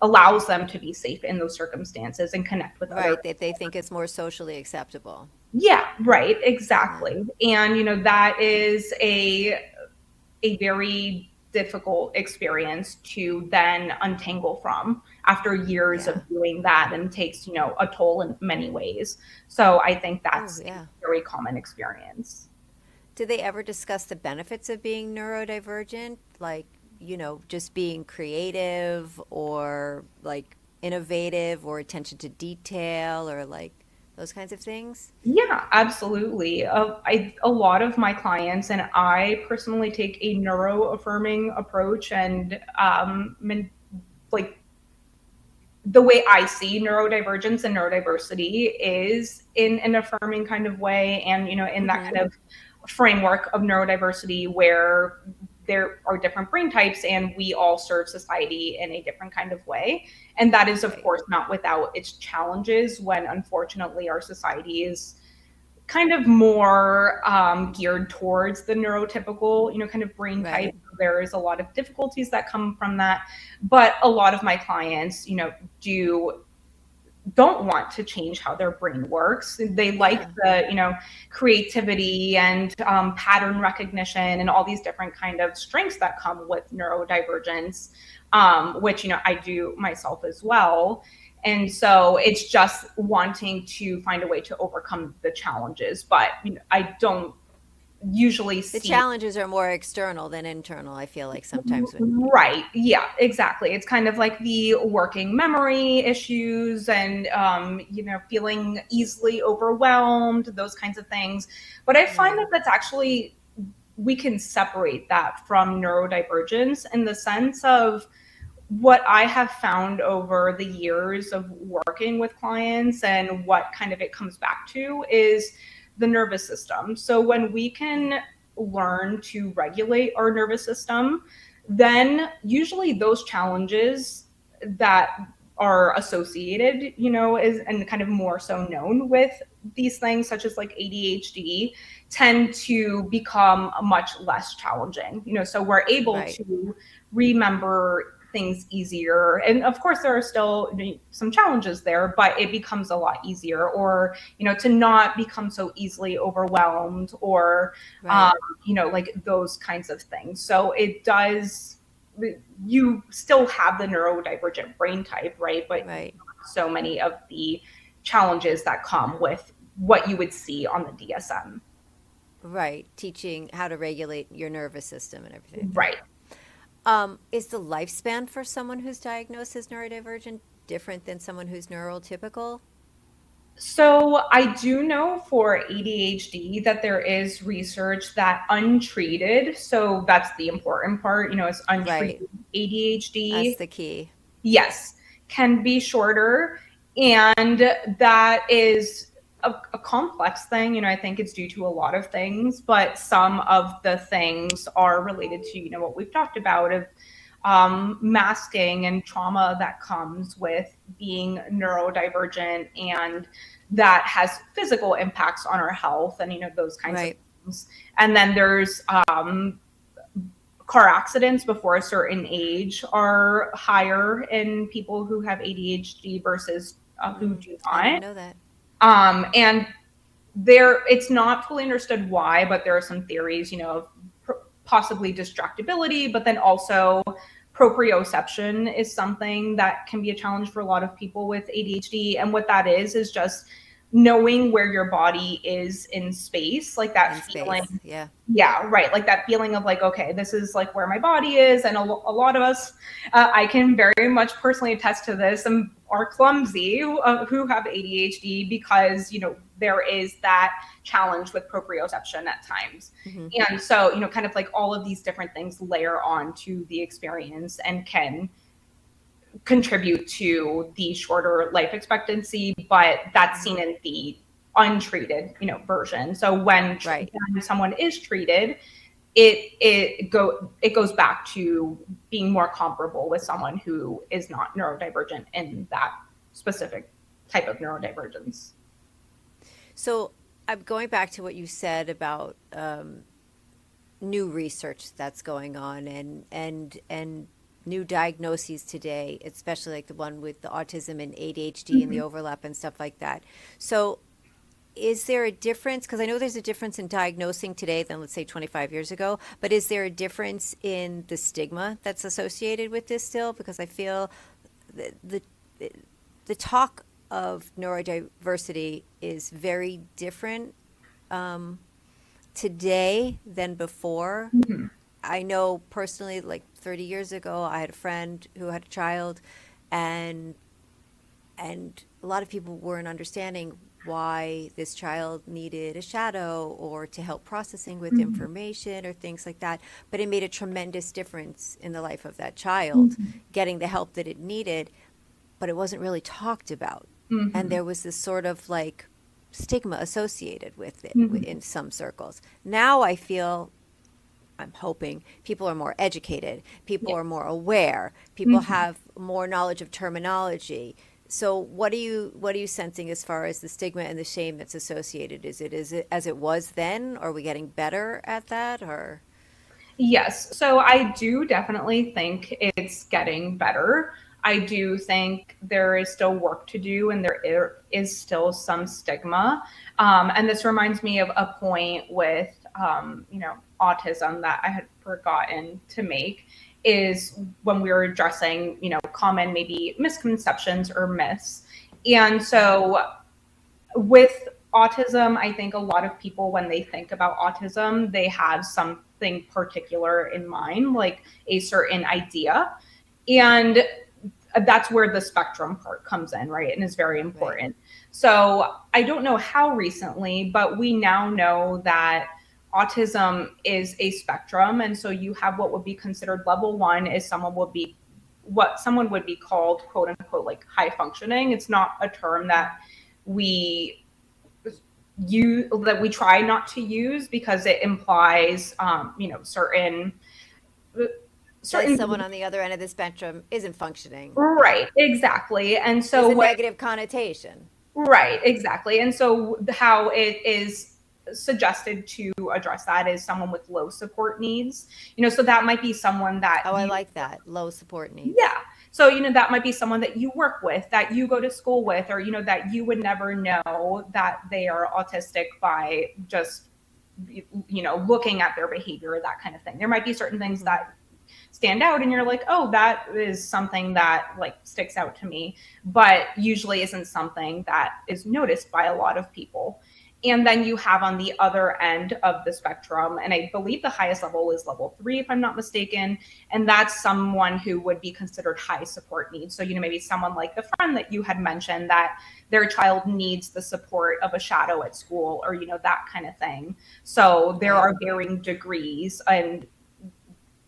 allows them to be safe in those circumstances and connect with other. Right. That they think it's more socially acceptable. Yeah, right, Yeah. exactly. And that is a very difficult experience to then untangle from after years of Yeah. doing that, and takes, a toll in many ways. So I think Oh, that's a yeah. very common experience. Do they ever discuss the benefits of being neurodivergent? Like, just being creative or like innovative or attention to detail or like those kinds of things? Yeah, absolutely. A lot of my clients and I personally take a neuro affirming approach, and like the way I see neurodivergence and neurodiversity is in an affirming kind of way, and in that Mm-hmm. kind of framework of neurodiversity where there are different brain types and we all serve society in a different kind of way. And that is, of Right. course, not without its challenges when unfortunately our society is kind of more geared towards the neurotypical, kind of brain type. Right. There is a lot of difficulties that come from that, but a lot of my clients, do don't want to change how their brain works. They like Yeah. the, creativity and pattern recognition and all these different kind of strengths that come with neurodivergence, which, I do myself as well. And so it's just wanting to find a way to overcome the challenges. But I don't usually The see. challenges are more external than internal, I feel like sometimes when Right. Yeah, exactly. It's kind of like the working memory issues and, feeling easily overwhelmed, those kinds of things. But I find right. that that's actually, we can separate that from neurodivergence in the sense of what I have found over the years of working with clients, and what kind of it comes back to is the nervous system. So when we can learn to regulate our nervous system, then usually those challenges that are associated, is and kind of more so known with these things such as like ADHD, tend to become much less challenging. So we're able Right. to remember things easier. And of course, there are still some challenges there, but it becomes a lot easier. Or, to not become so easily overwhelmed, or, um, Right. like those kinds of things. So it does, you still have the neurodivergent brain type, right? But Right. so many of the challenges that come with what you would see on the DSM. Right. Teaching how to regulate your nervous system and everything like that. Right. Is the lifespan for someone who's diagnosed as neurodivergent different than someone who's neurotypical? So I do know for ADHD that there is research that untreated, so that's the important part, is Right. untreated That's ADHD, the key. yes, can be shorter. And that is a complex thing. I think it's due to a lot of things, but some of the things are related to, what we've talked about of masking and trauma that comes with being neurodivergent, and that has physical impacts on our health and, those kinds of Right. things. And then there's car accidents before a certain age are higher in people who have ADHD versus who do I didn't not. know that. And there, it's not fully understood why, but there are some theories, of possibly distractibility, but then also proprioception is something that can be a challenge for a lot of people with ADHD. And what that is just knowing where your body is in space, like that In feeling. space. Yeah. Yeah, right. Like that feeling of like, okay, this is like where my body is. And a lot of us, I can very much personally attest to this, and are clumsy, who have ADHD, because, there is that challenge with proprioception at times. Hmm. And so, kind of like all of these different things layer on to the experience and can contribute to the shorter life expectancy, but that's seen in the untreated, version. So when someone is treated, it goes back to being more comparable with someone who is not neurodivergent in that specific type of neurodivergence. So I'm going back to what you said about new research that's going on and new diagnoses today, especially like the one with the autism and ADHD and the overlap and stuff like that. So is there a difference? Because I know there's a difference in diagnosing today than, let's say, 25 years ago, but is there a difference in the stigma that's associated with this still? Because I feel the talk of neurodiversity is very different today than before. I know personally, like 30 years ago, I had a friend who had a child, and a lot of people weren't understanding why this child needed a shadow or to help processing with information or things like that. But it made a tremendous difference in the life of that child, getting the help that it needed, but it wasn't really talked about. And there was this sort of like stigma associated with it in some circles. Now I feel, I'm hoping people are more educated, people are more aware, people have more knowledge of terminology. So what are you sensing as far as the stigma and the shame that's associated? Is it as it was then? Are we getting better at that, or? Yes. So I do definitely think it's getting better. I do think there is still work to do and there is still some stigma. And this reminds me of a point with, autism that I had forgotten to make, is when we were addressing, common maybe misconceptions or myths. And so with autism, I think a lot of people, when they think about autism, they have something particular in mind, like a certain idea. And that's where the spectrum part comes in, right? And is very important. So I don't know how recently, but we now know that autism is a spectrum. And so you have what would be considered level 1 is what someone would be called, quote unquote, like high functioning. It's not a term that we try not to use because it implies, certain Someone on the other end of the spectrum isn't functioning. Right, exactly. And so There's a negative connotation. Right, exactly. And so how it is suggested to address that is someone with low support needs. So that might be someone that I like that. Low support needs. Yeah. So, that might be someone that you work with, that you go to school with, or, that you would never know that they are autistic by just, looking at their behavior, that kind of thing. There might be certain things that stand out and you're like, oh, that is something that like sticks out to me, but usually isn't something that is noticed by a lot of people. And then you have on the other end of the spectrum, and I believe the highest level is level 3, if I'm not mistaken. And that's someone who would be considered high support needs. So, maybe someone like the friend that you had mentioned, that their child needs the support of a shadow at school, or, that kind of thing. So there are varying degrees, and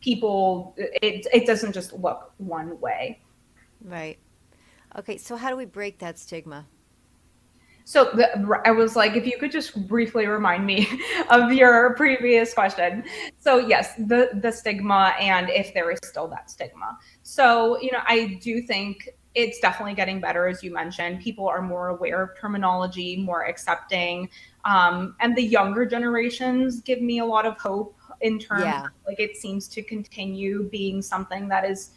people, it doesn't just look one way. Right. Okay. So how do we break that stigma? So I was like, if you could just briefly remind me of your previous question. So yes, the stigma, and if there is still that stigma. So, I do think it's definitely getting better. As you mentioned, people are more aware of terminology, more accepting. And the younger generations give me a lot of hope in terms of, like, it seems to continue being something that is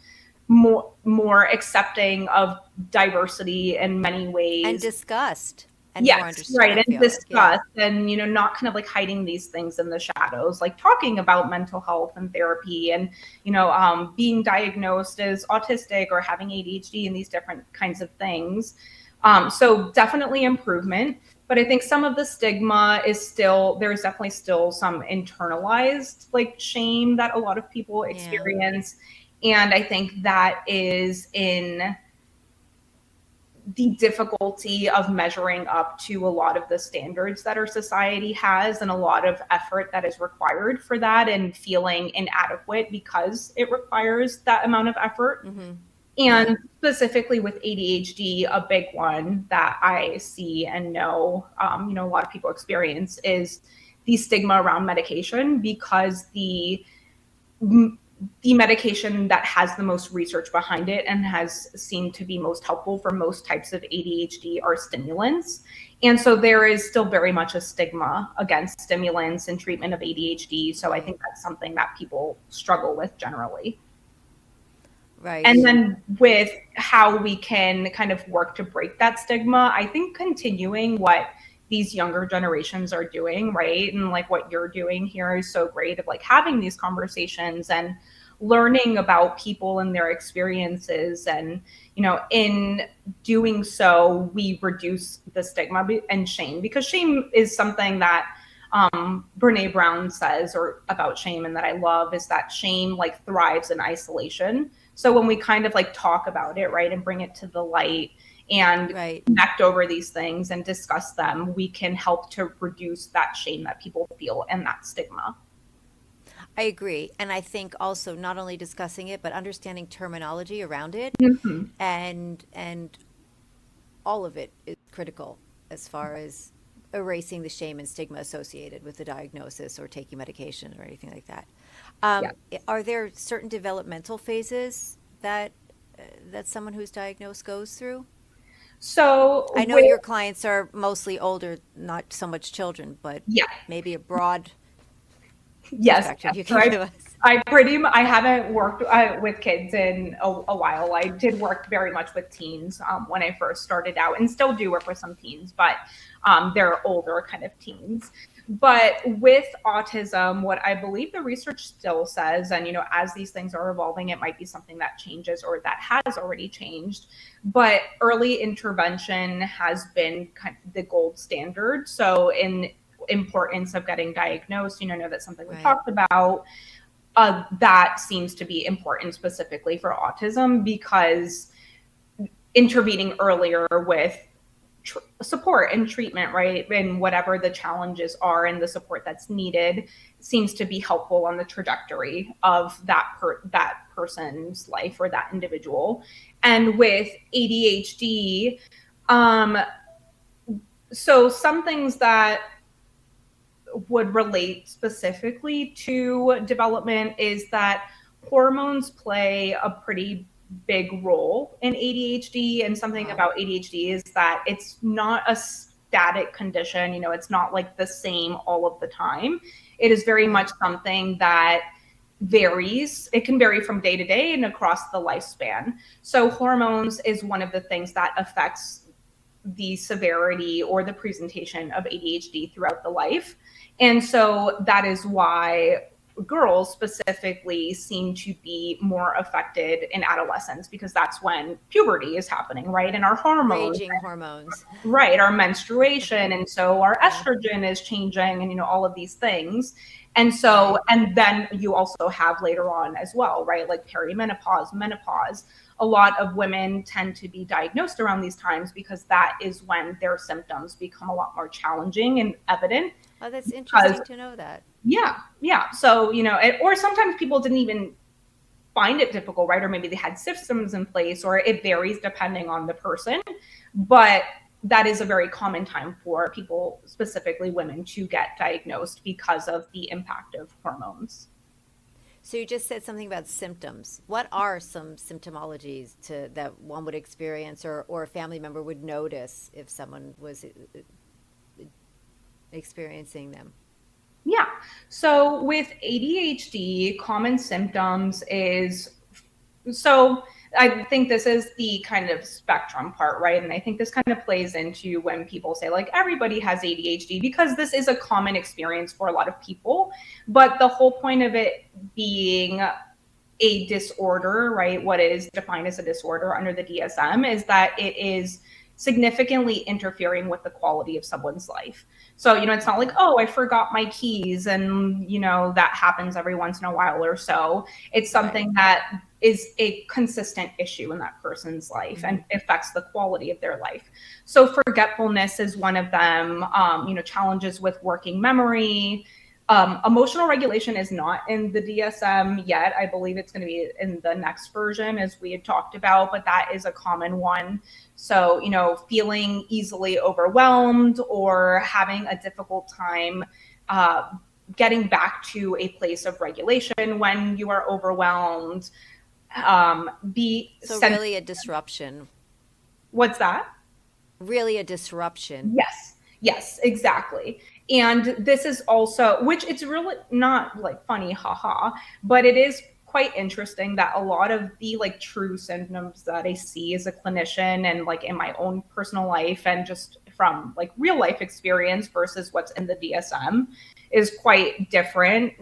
more accepting of diversity in many ways. And discussed. And yes, right. And discussed, and, not kind of like hiding these things in the shadows, like talking about mental health and therapy and, being diagnosed as autistic or having ADHD and these different kinds of things. So definitely improvement. But I think some of the stigma is there's definitely still some internalized like shame that a lot of people experience. And I think that is in the difficulty of measuring up to a lot of the standards that our society has, and a lot of effort that is required for that, and feeling inadequate because it requires that amount of effort. And specifically with ADHD, a big one that I see and know, a lot of people experience is the stigma around medication, because the medication that has the most research behind it and has seemed to be most helpful for most types of ADHD are stimulants. And so there is still very much a stigma against stimulants and treatment of ADHD. So I think that's something that people struggle with generally. Right. And then with how we can kind of work to break that stigma, I think continuing what these younger generations are doing, right? And like what you're doing here is so great, of like having these conversations and learning about people and their experiences. And, in doing so, we reduce the stigma and shame, because shame is something that Brene Brown says, or about shame, and that I love, is that shame like thrives in isolation. So when we kind of like talk about it, right, and bring it to the light and connect over these things and discuss them, we can help to reduce that shame that people feel and that stigma. I agree. And I think also not only discussing it, but understanding terminology around it, Mm-hmm. and all of it is critical as far as erasing the shame and stigma associated with the diagnosis or taking medication or anything like that. Yeah. Are there certain developmental phases that someone who's diagnosed goes through? So I know your clients are mostly older, not so much children, but yeah. maybe a broad Yes. perspective you So can give us. I haven't worked with kids in a while. I did work very much with teens when I first started out, and still do work with some teens, but they're older kind of teens. But with autism, what I believe the research still says, and as these things are evolving, it might be something that changes or that has already changed. But early intervention has been kind of the gold standard. So in importance of getting diagnosed, know that's something we talked about. That seems to be important specifically for autism, because intervening earlier with support and treatment, right, and whatever the challenges are and the support that's needed, seems to be helpful on the trajectory of that person's life, or that individual. And with ADHD, so some things that would relate specifically to development is that hormones play a pretty big role in ADHD. And something about ADHD is that it's not a static condition. It's not like the same all of the time. It is very much something that varies. It can vary from day to day and across the lifespan. So hormones is one of the things that affects the severity or the presentation of ADHD throughout the life. And so that is why girls specifically seem to be more affected in adolescence, because that's when puberty is happening, right? And our hormones, Raging hormones. right, our menstruation, and so our estrogen is changing, and all of these things. And so, and then you also have later on as well, right, like perimenopause, menopause. A lot of women tend to be diagnosed around these times, because that is when their symptoms become a lot more challenging and evident. Oh, that's interesting to know that. Yeah. So, or sometimes people didn't even find it difficult, right? Or maybe they had systems in place, or it varies depending on the person. But that is a very common time for people, specifically women, to get diagnosed because of the impact of hormones. So you just said something about symptoms. What are some symptomologies that one would experience, or a family member would notice if someone was experiencing them? Yeah. So with ADHD, common symptoms is, so I think this is the kind of spectrum part, right? And I think this kind of plays into when people say like everybody has ADHD, because this is a common experience for a lot of people. But the whole point of it being a disorder, right? What is defined as a disorder under the DSM is that it is significantly interfering with the quality of someone's life. So, it's not like, oh, I forgot my keys, and, that happens every once in a while or so. It's something that is a consistent issue in that person's life and affects the quality of their life. So forgetfulness is one of them, challenges with working memory, Emotional regulation is not in the DSM yet. I believe it's going to be in the next version, as we had talked about, but that is a common one. So, feeling easily overwhelmed or having a difficult time getting back to a place of regulation when you are overwhelmed. So really a disruption. What's that? Really a disruption. Yes, exactly. And this is also, which it's really not like funny, haha, but it is quite interesting that a lot of the like true symptoms that I see as a clinician and like in my own personal life and just from like real life experience versus what's in the DSM is quite different.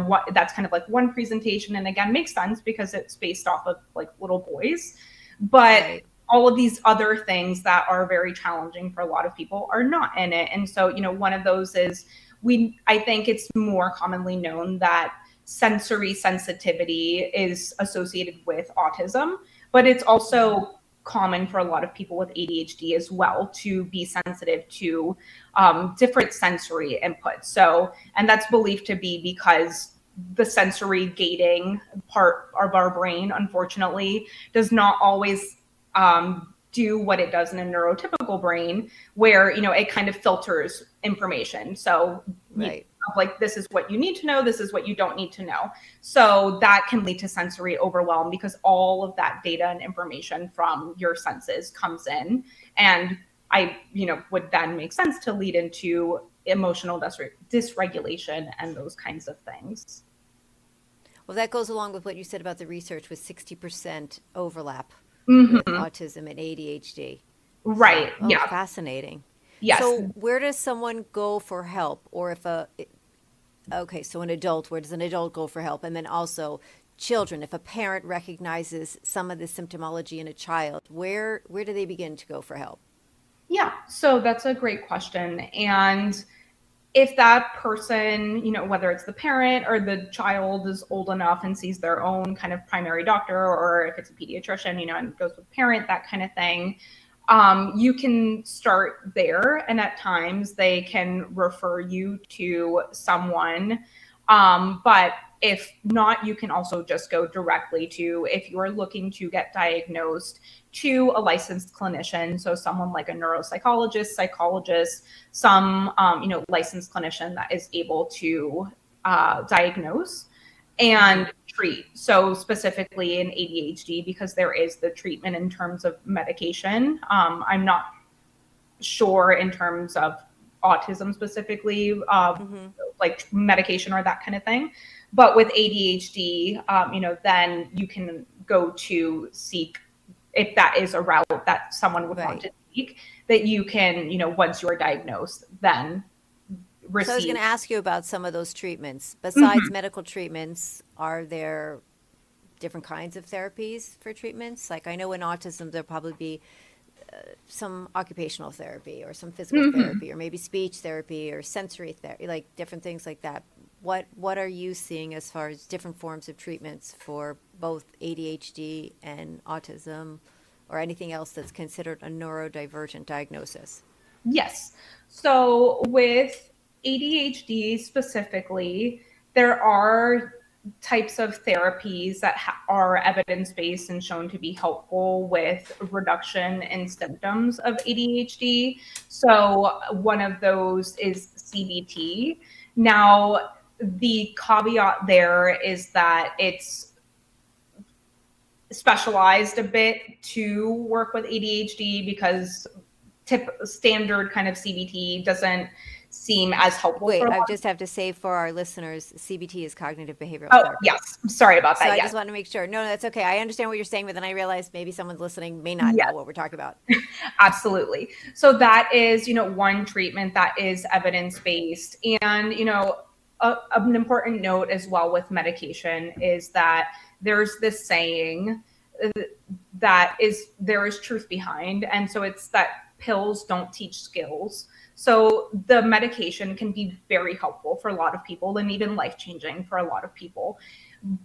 What that's kind of like one presentation, and again makes sense because it's based off of like little boys, but Right. all of these other things that are very challenging for a lot of people are not in it. And so, one of those is I think it's more commonly known that sensory sensitivity is associated with autism, but it's also common for a lot of people with ADHD as well to be sensitive to different sensory inputs. So, and that's believed to be because the sensory gating part of our brain, unfortunately, does not always do what it does in a neurotypical brain, where it kind of filters information. So Right. like, this is what you need to know, this is what you don't need to know. So that can lead to sensory overwhelm because all of that data and information from your senses comes in, and would then make sense to lead into emotional dysregulation and those kinds of things. Well, that goes along with what you said about the research with 60% overlap with Mm-hmm. autism and ADHD. Right. So, Yeah. fascinating. Yes. So where does someone go for help? Or so an adult, where does an adult go for help? And then also children, if a parent recognizes some of the symptomology in a child, where do they begin to go for help? Yeah, so that's a great question. And if that person, whether it's the parent or the child is old enough and sees their own kind of primary doctor, or if it's a pediatrician, and goes with parent, that kind of thing, you can start there. And at times they can refer you to someone. But if not, you can also just go directly to, if you are looking to get diagnosed, to a licensed clinician. So someone like a neuropsychologist, psychologist, some, licensed clinician that is able to diagnose and treat. So specifically in ADHD, because there is the treatment in terms of medication. I'm not sure in terms of autism specifically, like medication or that kind of thing. But with ADHD, then you can go to seek, if that is a route that someone would want to seek, that you can, once you are diagnosed, then receive. So I was going to ask you about some of those treatments. Besides medical treatments, are there different kinds of therapies for treatments? Like I know in autism, there'll probably be some occupational therapy or some physical therapy or maybe speech therapy or sensory therapy, like different things like that. What are you seeing as far as different forms of treatments for both ADHD and autism or anything else that's considered a neurodivergent diagnosis? Yes. So with ADHD specifically, there are types of therapies that are evidence-based and shown to be helpful with reduction in symptoms of ADHD. So one of those is CBT. Now, the caveat there is that it's specialized a bit to work with ADHD because standard kind of CBT doesn't seem as helpful. Wait, for I just have to say for our listeners, CBT is cognitive behavioral Oh, therapy. yes. Sorry about that. So I Yes. just want to make sure. No, that's okay. I understand what you're saying, but then I realized maybe someone listening may not know what we're talking about. Absolutely. So that is, one treatment that is evidence-based. And, an important note as well with medication is that there's this saying that there is truth behind. And so it's that pills don't teach skills. So the medication can be very helpful for a lot of people and even life-changing for a lot of people,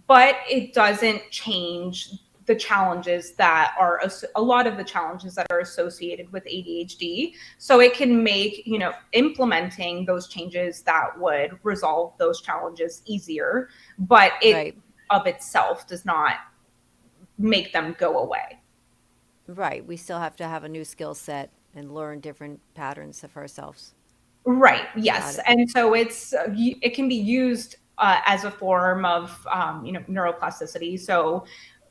but it doesn't change the challenges that are a lot of the challenges that are associated with ADHD. So it can make, implementing those changes that would resolve those challenges easier, but it Right. of itself does not make them go away. Right. We still have to have a new skill set and learn different patterns of ourselves. Right. Got Yes. it. And so it can be used as a form of neuroplasticity. So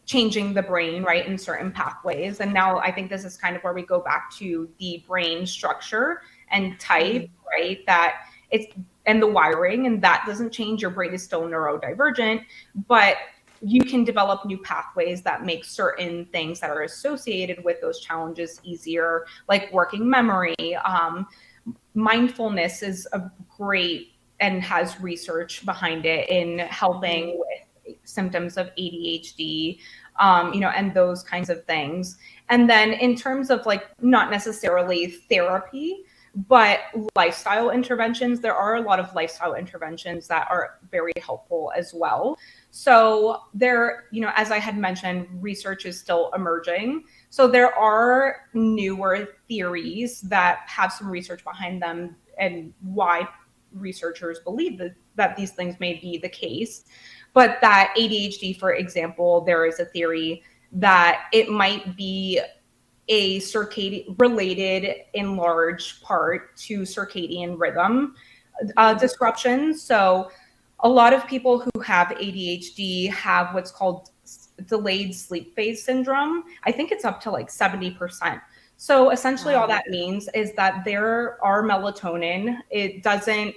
changing the brain, right, in certain pathways. And now I think this is kind of where we go back to the brain structure and type, right? That it's and the wiring, and that doesn't change. Your brain is still neurodivergent, but you can develop new pathways that make certain things that are associated with those challenges easier, like working memory. Mindfulness is a great and has research behind it in helping with symptoms of ADHD, and those kinds of things. And then in terms of like not necessarily therapy, but lifestyle interventions, there are a lot of lifestyle interventions that are very helpful as well. So there, as I had mentioned, research is still emerging. So there are newer theories that have some research behind them and why researchers believe that these things may be the case. But that ADHD, for example, there is a theory that it might be a circadian related in large part to circadian rhythm disruption. So a lot of people who have ADHD have what's called delayed sleep phase syndrome. I think it's up to like 70%. So essentially all Wow. that means is that there are melatonin. It doesn't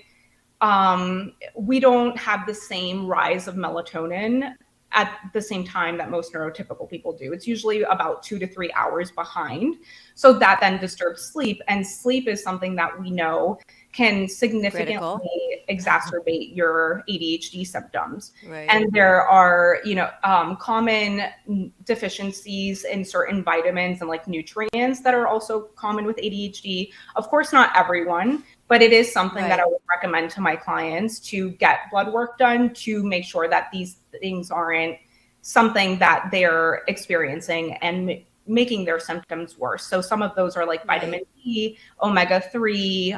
we don't have the same rise of melatonin at the same time that most neurotypical people do. It's usually about 2 to 3 hours behind. So that then disturbs sleep. And sleep is something that we know can Critical. significantly exacerbate your ADHD symptoms. Right. And there are, common deficiencies in certain vitamins and like nutrients that are also common with ADHD. Of course, not everyone, but it is something that I Right. would recommend to my clients to get blood work done to make sure that these things aren't something that they're experiencing and making their symptoms worse. So some of those are like vitamin Right. D, omega-3,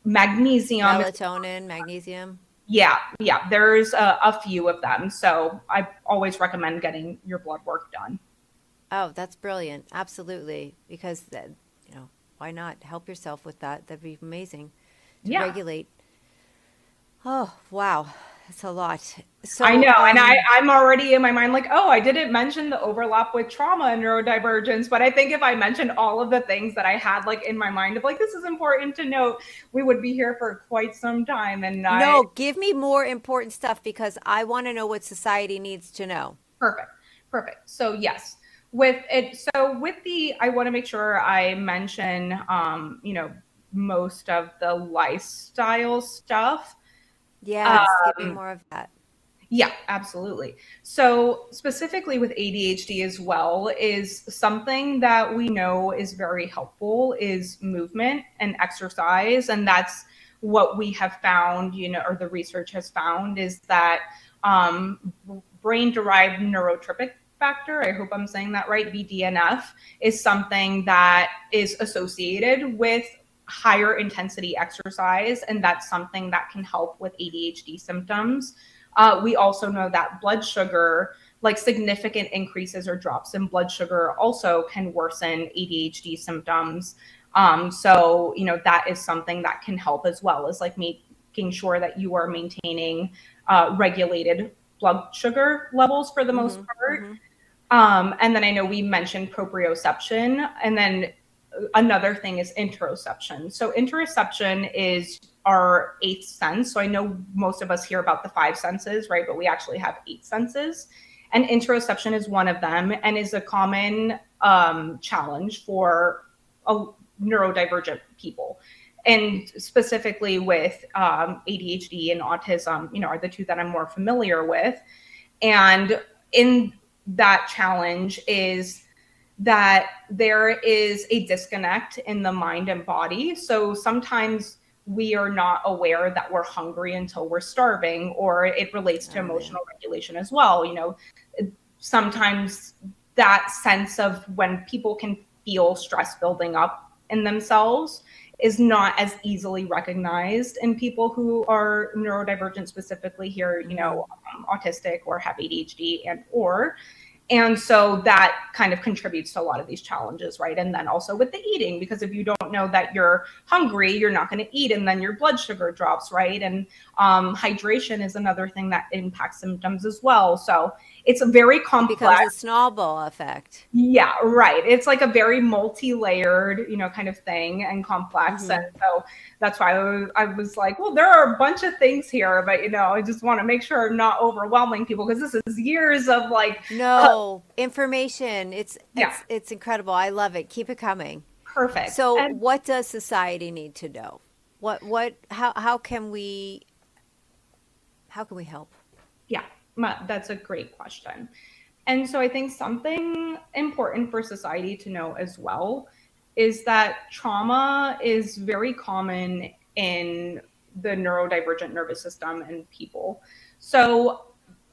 magnesium. Melatonin, magnesium. Yeah, there's a few of them. So I always recommend getting your blood work done. Oh, that's brilliant. Absolutely. Because that, why not help yourself with that? That'd be amazing to Yeah. regulate. Oh, wow. That's a lot. I So, know. And I'm already in my mind like, oh, I didn't mention the overlap with trauma and neurodivergence. But I think if I mentioned all of the things that I had like in my mind of like, this is important to note, we would be here for quite some time. And no, give me more important stuff because I want to know what society needs to know. perfect. Perfect. So yes, I want to make sure I mention, most of the lifestyle stuff. Yes, give me more of that. Yeah, absolutely. So specifically with ADHD as well is something that we know is very helpful is movement and exercise. And that's what we have found, or the research has found is that brain derived neurotropic factor, I hope I'm saying that right, BDNF, is something that is associated with higher intensity exercise. And that's something that can help with ADHD symptoms. We also know that blood sugar, like significant increases or drops in blood sugar, also can worsen ADHD symptoms. So, that is something that can help as well as like making sure that you are maintaining regulated blood sugar levels for the most part. And then I know we mentioned proprioception, and then another thing is interoception. So interoception is our eighth sense. So I know most of us hear about the five senses, right? But we actually have eight senses. And interoception is one of them and is a common challenge for neurodivergent people. And specifically with ADHD and autism, are the two that I'm more familiar with. And in that challenge is that there is a disconnect in the mind and body. So sometimes we are not aware that we're hungry until we're starving, or it relates to Oh, man. emotional regulation as well. sometimes that sense of when people can feel stress building up in themselves is not as easily recognized in people who are neurodivergent, specifically here, autistic or have ADHD and so that kind of contributes to a lot of these challenges, right? And then also with the eating, because if you don't know that you're hungry, you're not going to eat, and then your blood sugar drops, right? And hydration is another thing that impacts symptoms as well. So it's a very complex. It becomes a snowball effect. Yeah, right. It's like a very multi-layered, kind of thing and complex. Mm-hmm. And so that's why I was like, well, there are a bunch of things here, but, I just want to make sure I'm not overwhelming people because this is years of information. It's incredible. I love it. Keep it coming. Perfect. So what does society need to know? How can we help? Yeah, that's a great question. And so I think something important for society to know as well is that trauma is very common in the neurodivergent nervous system and people. So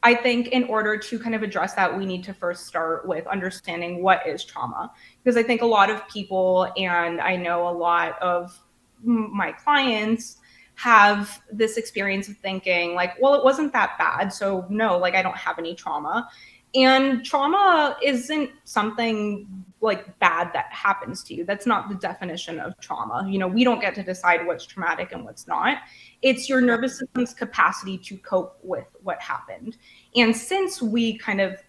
I think in order to kind of address that, we need to first start with understanding what is trauma. Because I think a lot of people, and I know a lot of my clients, have this experience of thinking like, well, it wasn't that bad, so no, like I don't have any trauma. And trauma isn't something like bad that happens to you. That's not the definition of trauma. We don't get to decide what's traumatic and what's not. It's your nervous system's capacity to cope with what happened. And since we kind of,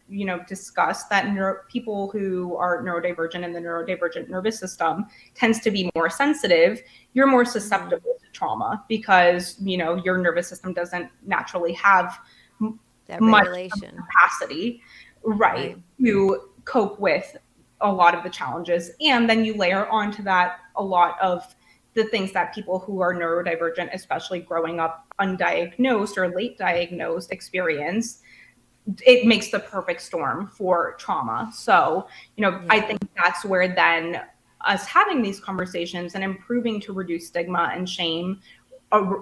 discussed that people who are neurodivergent and the neurodivergent nervous system tends to be more sensitive, you're more susceptible to trauma because, your nervous system doesn't naturally have that much regulation capacity, right, to cope with a lot of the challenges. And then you layer onto that a lot of the things that people who are neurodivergent, especially growing up undiagnosed or late diagnosed, experience. It makes the perfect storm for trauma. So, I think that's where then us having these conversations and improving to reduce stigma and shame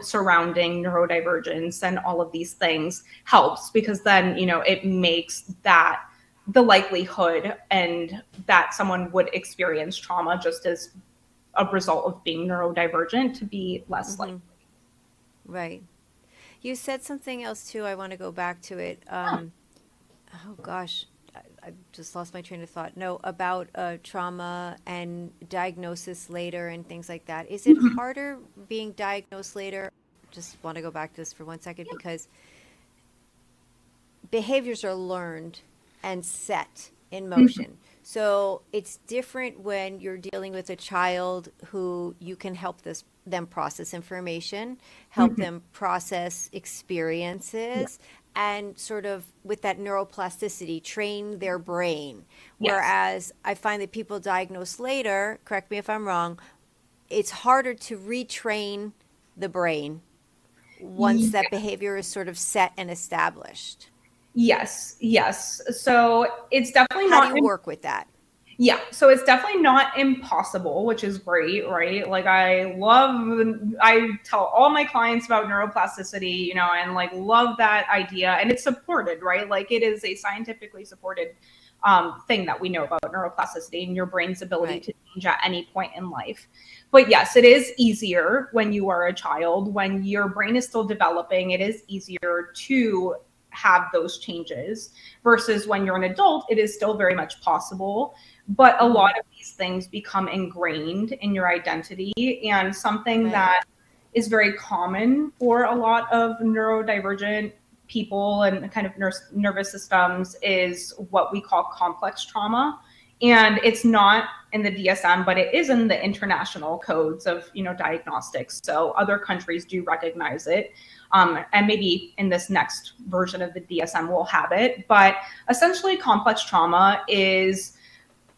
surrounding neurodivergence and all of these things helps, because then it makes that the likelihood and that someone would experience trauma just as a result of being neurodivergent to be less likely. Right. You said something else too. I want to go back to it. Oh gosh, I just lost my train of thought. No, about trauma and diagnosis later and things like that. Is it harder being diagnosed later? Just want to go back to this for 1 second because behaviors are learned and set in motion. So it's different when you're dealing with a child who you can help them process information, help them process experiences, and sort of with that neuroplasticity, train their brain. Whereas I find that people diagnosed later, correct me if I'm wrong, it's harder to retrain the brain once that behavior is sort of set and established. Yes. So it's definitely not. How do you work with that? Yeah, so it's definitely not impossible, which is great, right? Like I tell all my clients about neuroplasticity, and like love that idea, and it's supported, right? Like it is a scientifically supported thing that we know about neuroplasticity and your brain's ability to change at any point in life. But yes, it is easier when you are a child. When your brain is still developing, it is easier to have those changes versus when you're an adult, it is still very much possible. But a lot of these things become ingrained in your identity, and something that is very common for a lot of neurodivergent people and kind of nervous systems is what we call complex trauma. And it's not in the DSM, but it is in the international codes of, diagnostics. So other countries do recognize it. And maybe in this next version of the DSM we'll have it. But essentially complex trauma is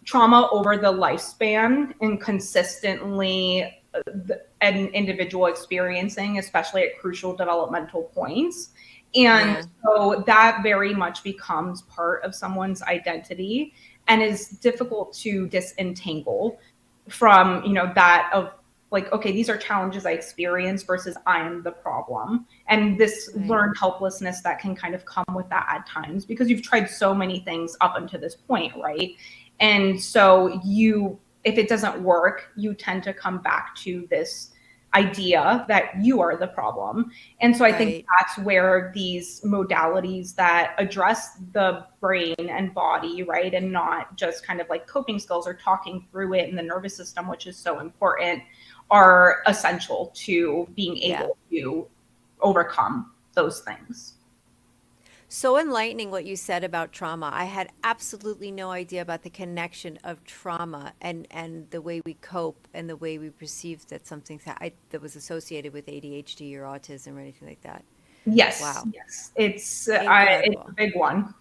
trauma over the lifespan and consistently an individual experiencing, especially at crucial developmental points. And so that very much becomes part of someone's identity and is difficult to disentangle from, that of like, okay, these are challenges I experience versus I am the problem. and this Right. learned helplessness that can kind of come with that at times, because you've tried so many things up until this point, right? And so if it doesn't work, you tend to come back to this idea that you are the problem. And so I think Right. that's where these modalities that address the brain and body, right, and not just kind of like coping skills or talking through it in the nervous system, which is so important, are essential to being Yeah. able to overcome those things. So enlightening what you said about trauma. I had absolutely no idea about the connection of trauma and the way we cope and the way we perceive that that was associated with ADHD or autism or anything like that. Yes, Wow. yes, it's it's a Incredible. big one.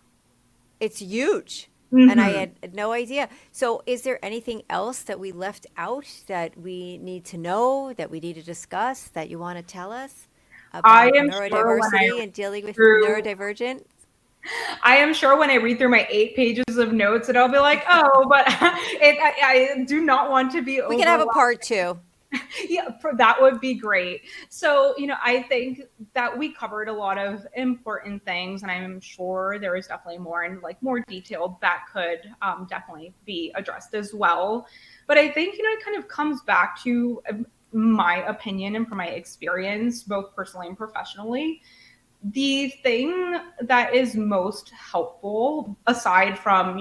It's huge. And I Hmm. had no idea. So, is there anything else that we left out that we need to know, that we need to discuss, that you want to tell us I about am sure when I neurodiversity read and dealing with through neurodivergent? I am sure when I read through my 8 pages of notes, and I'll be like, oh, but I do not want to be We can have a overwhelmed. part two. Yeah, that would be great. So, I think that we covered a lot of important things, and I'm sure there is definitely more and like more detailed that could definitely be addressed as well. But I think, it kind of comes back to my opinion and from my experience, both personally and professionally, the thing that is most helpful, aside from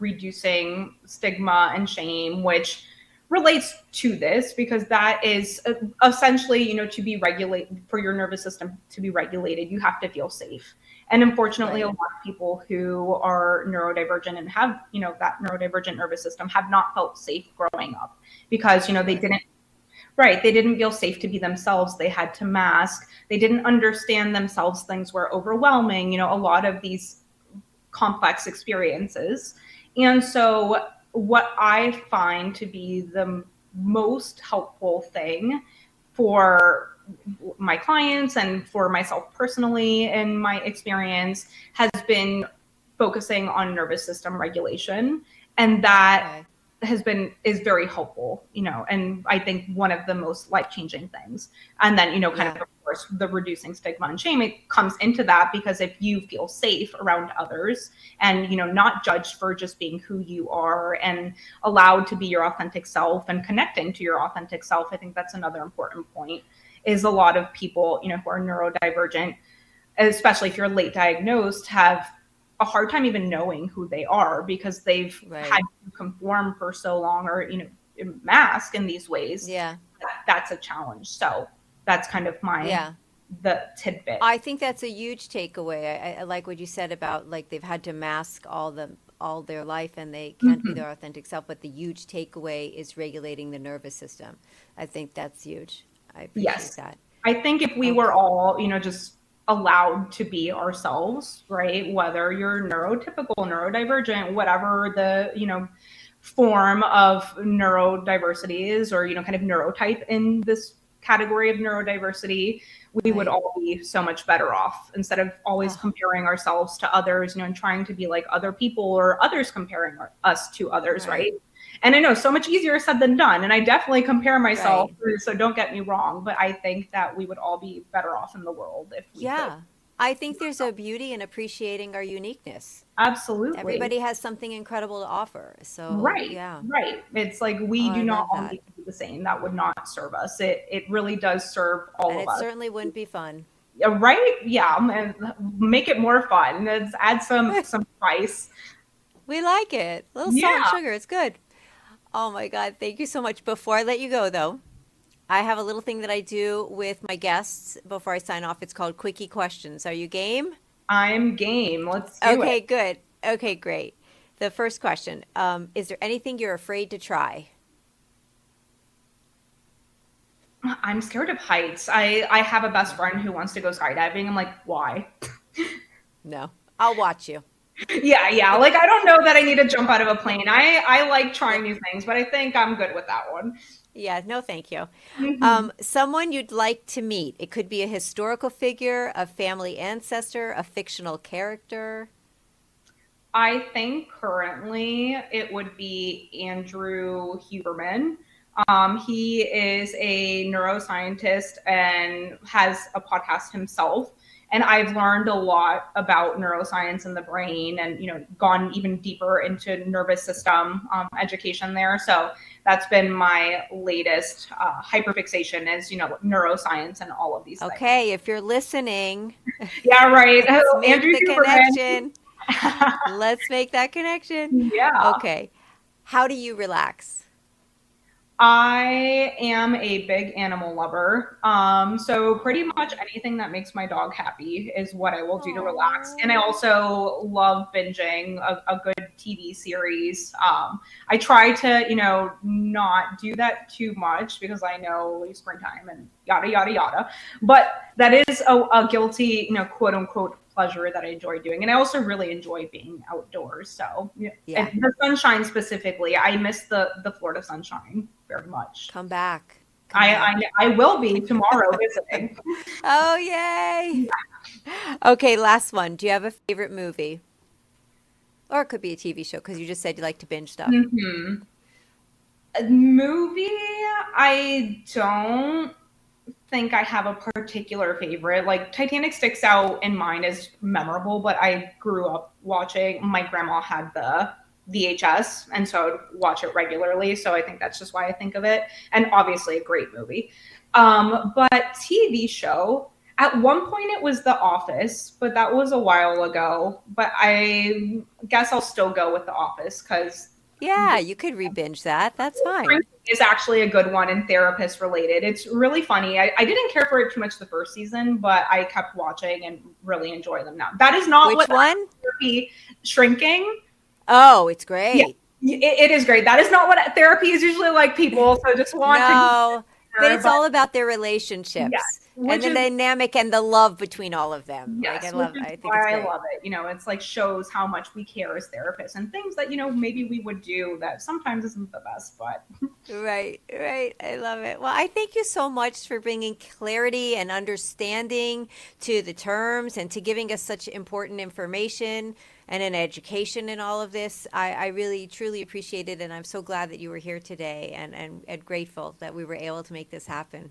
reducing stigma and shame, which relates to this, because that is essentially, to be regulated, for your nervous system to be regulated, you have to feel safe. And unfortunately, a Right. lot of people who are neurodivergent and have that neurodivergent nervous system have not felt safe growing up, because they Sure. didn't. Right. They didn't feel safe to be themselves. They had to mask. They didn't understand themselves. Things were overwhelming, a lot of these complex experiences. And so, what I find to be the most helpful thing for my clients and for myself personally in my experience has been focusing on nervous system regulation. And that Okay. is very helpful, and I think one of the most life-changing things. And then, kind Yeah. of course, the reducing stigma and shame, it comes into that, because if you feel safe around others and, not judged for just being who you are and allowed to be your authentic self and connecting to your authentic self, I think that's another important point. Is a lot of people, who are neurodivergent, especially if you're late diagnosed, have a hard time even knowing who they are, because they've had Right. to conform for so long, or mask in these ways. Yeah. That's a challenge. So that's kind of Yeah. the tidbit. I think that's a huge takeaway. I like what you said about like they've had to mask all their life and they can't be Mhm. their authentic self, but the huge takeaway is regulating the nervous system. I think that's huge. I appreciate Yes. that. I think if we were Okay. all, just allowed to be ourselves, right? Whether you're neurotypical, neurodivergent, whatever the, form of neurodiversity is, or, kind of neurotype in this category of neurodiversity, we would Right. all be so much better off, instead of always Oh, comparing ourselves to others, and trying to be like other people, or others comparing us to others, right. right? And I know so much easier said than done. And I definitely compare myself, Right. so don't get me wrong, but I think that we would all be better off in the world if we could. Yeah. I think there's a beauty in appreciating our uniqueness. Absolutely. Everybody has something incredible to offer. So, Right. yeah. Right. It's like Oh, we I do not love all that. need to be the same. That would not serve us. It really does serve all And of it us. certainly wouldn't be fun. Yeah, right? Yeah. And make it more fun. Let's add some spice. We like it. A little salt and Yeah. sugar. It's good. Oh my God. Thank you so much. Before I let you go, though, I have a little thing that I do with my guests before I sign off. It's called Quickie Questions. Are you game? I'm game. Let's do it. Okay, good. Okay, great. The first question, is there anything you're afraid to try? I'm scared of heights. I have a best friend who wants to go skydiving. I'm like, why? No. I'll watch you. Yeah, yeah. Like, I don't know that I need to jump out of a plane. I like trying new things, but I think I'm good with that one. Yeah, no, thank you. Hmm. Someone you'd like to meet. It could be a historical figure, a family ancestor, a fictional character. I think currently it would be Andrew Huberman. He is a neuroscientist and has a podcast himself. And I've learned a lot about neuroscience and the brain, and gone even deeper into nervous system education there. So that's been my latest hyperfixation is neuroscience and all of these things. Okay, if you're listening, Yeah, right. let's make Andrew the connection. Let's make that connection. Yeah. Okay. How do you relax? I am a big animal lover. So pretty much anything that makes my dog happy is what I will do to relax. And I also love binging a good TV series. I try to, not do that too much because I know springtime and yada, yada, yada. But that is a guilty, quote unquote, pleasure that I enjoy doing. And I also really enjoy being outdoors. So Yeah. and the sunshine specifically, I miss the Florida sunshine very much. Come back. I will be tomorrow visiting. Oh, yay. Okay, last one. Do you have a favorite movie? Or it could be a TV show because you just said you like to binge stuff. Mm-hmm. A movie, I don't think I have a particular favorite. Like Titanic sticks out in mine as memorable, but I grew up watching. My grandma had the VHS, and so I would watch it regularly. So I think that's just why I think of it. And obviously a great movie. But TV show, at one point it was The Office, but that was a while ago. But I guess I'll still go with The Office because Yeah, you could re-binge that. That's fine. is actually a good one and therapist related. It's really funny. I didn't care for it too much the first season, but I kept watching and really enjoy them now. That is not Which what one? therapy shrinking. Oh, it's great. Yeah, it is great. That is not what therapy is usually like, people. So just want No, to. but it's all about their relationships Yes, and which the is dynamic and the love between all of them. yes, Like which is I think it's why I great. love it. It's like shows how much we care as therapists and things that maybe we would do that sometimes isn't the best, but Right, right. I love it. Well, I thank you so much for bringing clarity and understanding to the terms and to giving us such important information and an education in all of this. I really, truly appreciate it. And I'm so glad that you were here today and grateful that we were able to make this happen.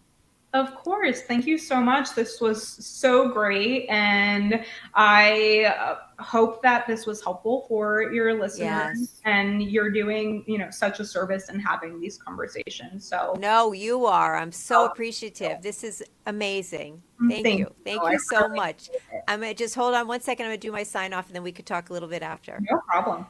Of course. Thank you so much. This was so great. And I hope that this was helpful for your listeners. Yes. And you're doing, such a service in having these conversations. So No, you are. I'm so appreciative. This is amazing. Thank you. Thank you so much. I'm gonna just hold on one second. I'm gonna do my sign off and then we could talk a little bit after. No problem.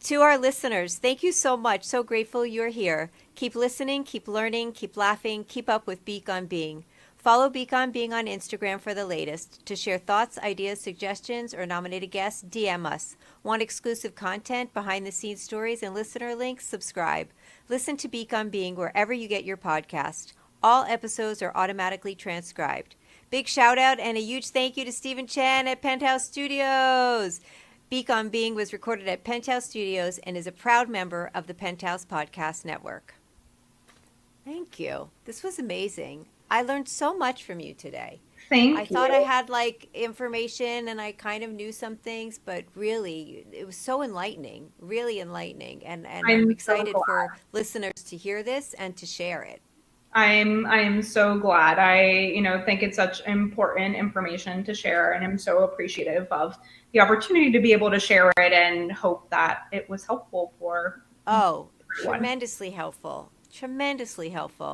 To our listeners, thank you so much. So grateful you're here. Keep listening, keep learning, keep laughing, keep up with Beek on Being. Follow Beek on Being on Instagram for the latest. To share thoughts, ideas, suggestions, or nominated guests, DM us. Want exclusive content, behind the scenes stories, and listener links? Subscribe. Listen to Beek on Being wherever you get your podcast. All episodes are automatically transcribed. Big shout out and a huge thank you to Stephen Chan at Penthouse Studios. Beek on Being was recorded at Penthouse Studios and is a proud member of the Penthouse Podcast Network. Thank you. This was amazing. I learned so much from you today. Thank you. I thought I had information and I kind of knew some things, but really it was so enlightening, really enlightening. And I'm excited for listeners to hear this and to share it. I'm so glad. I think it's such important information to share, and I'm so appreciative of the opportunity to be able to share it and hope that it was helpful for everyone. Tremendously helpful. Tremendously helpful.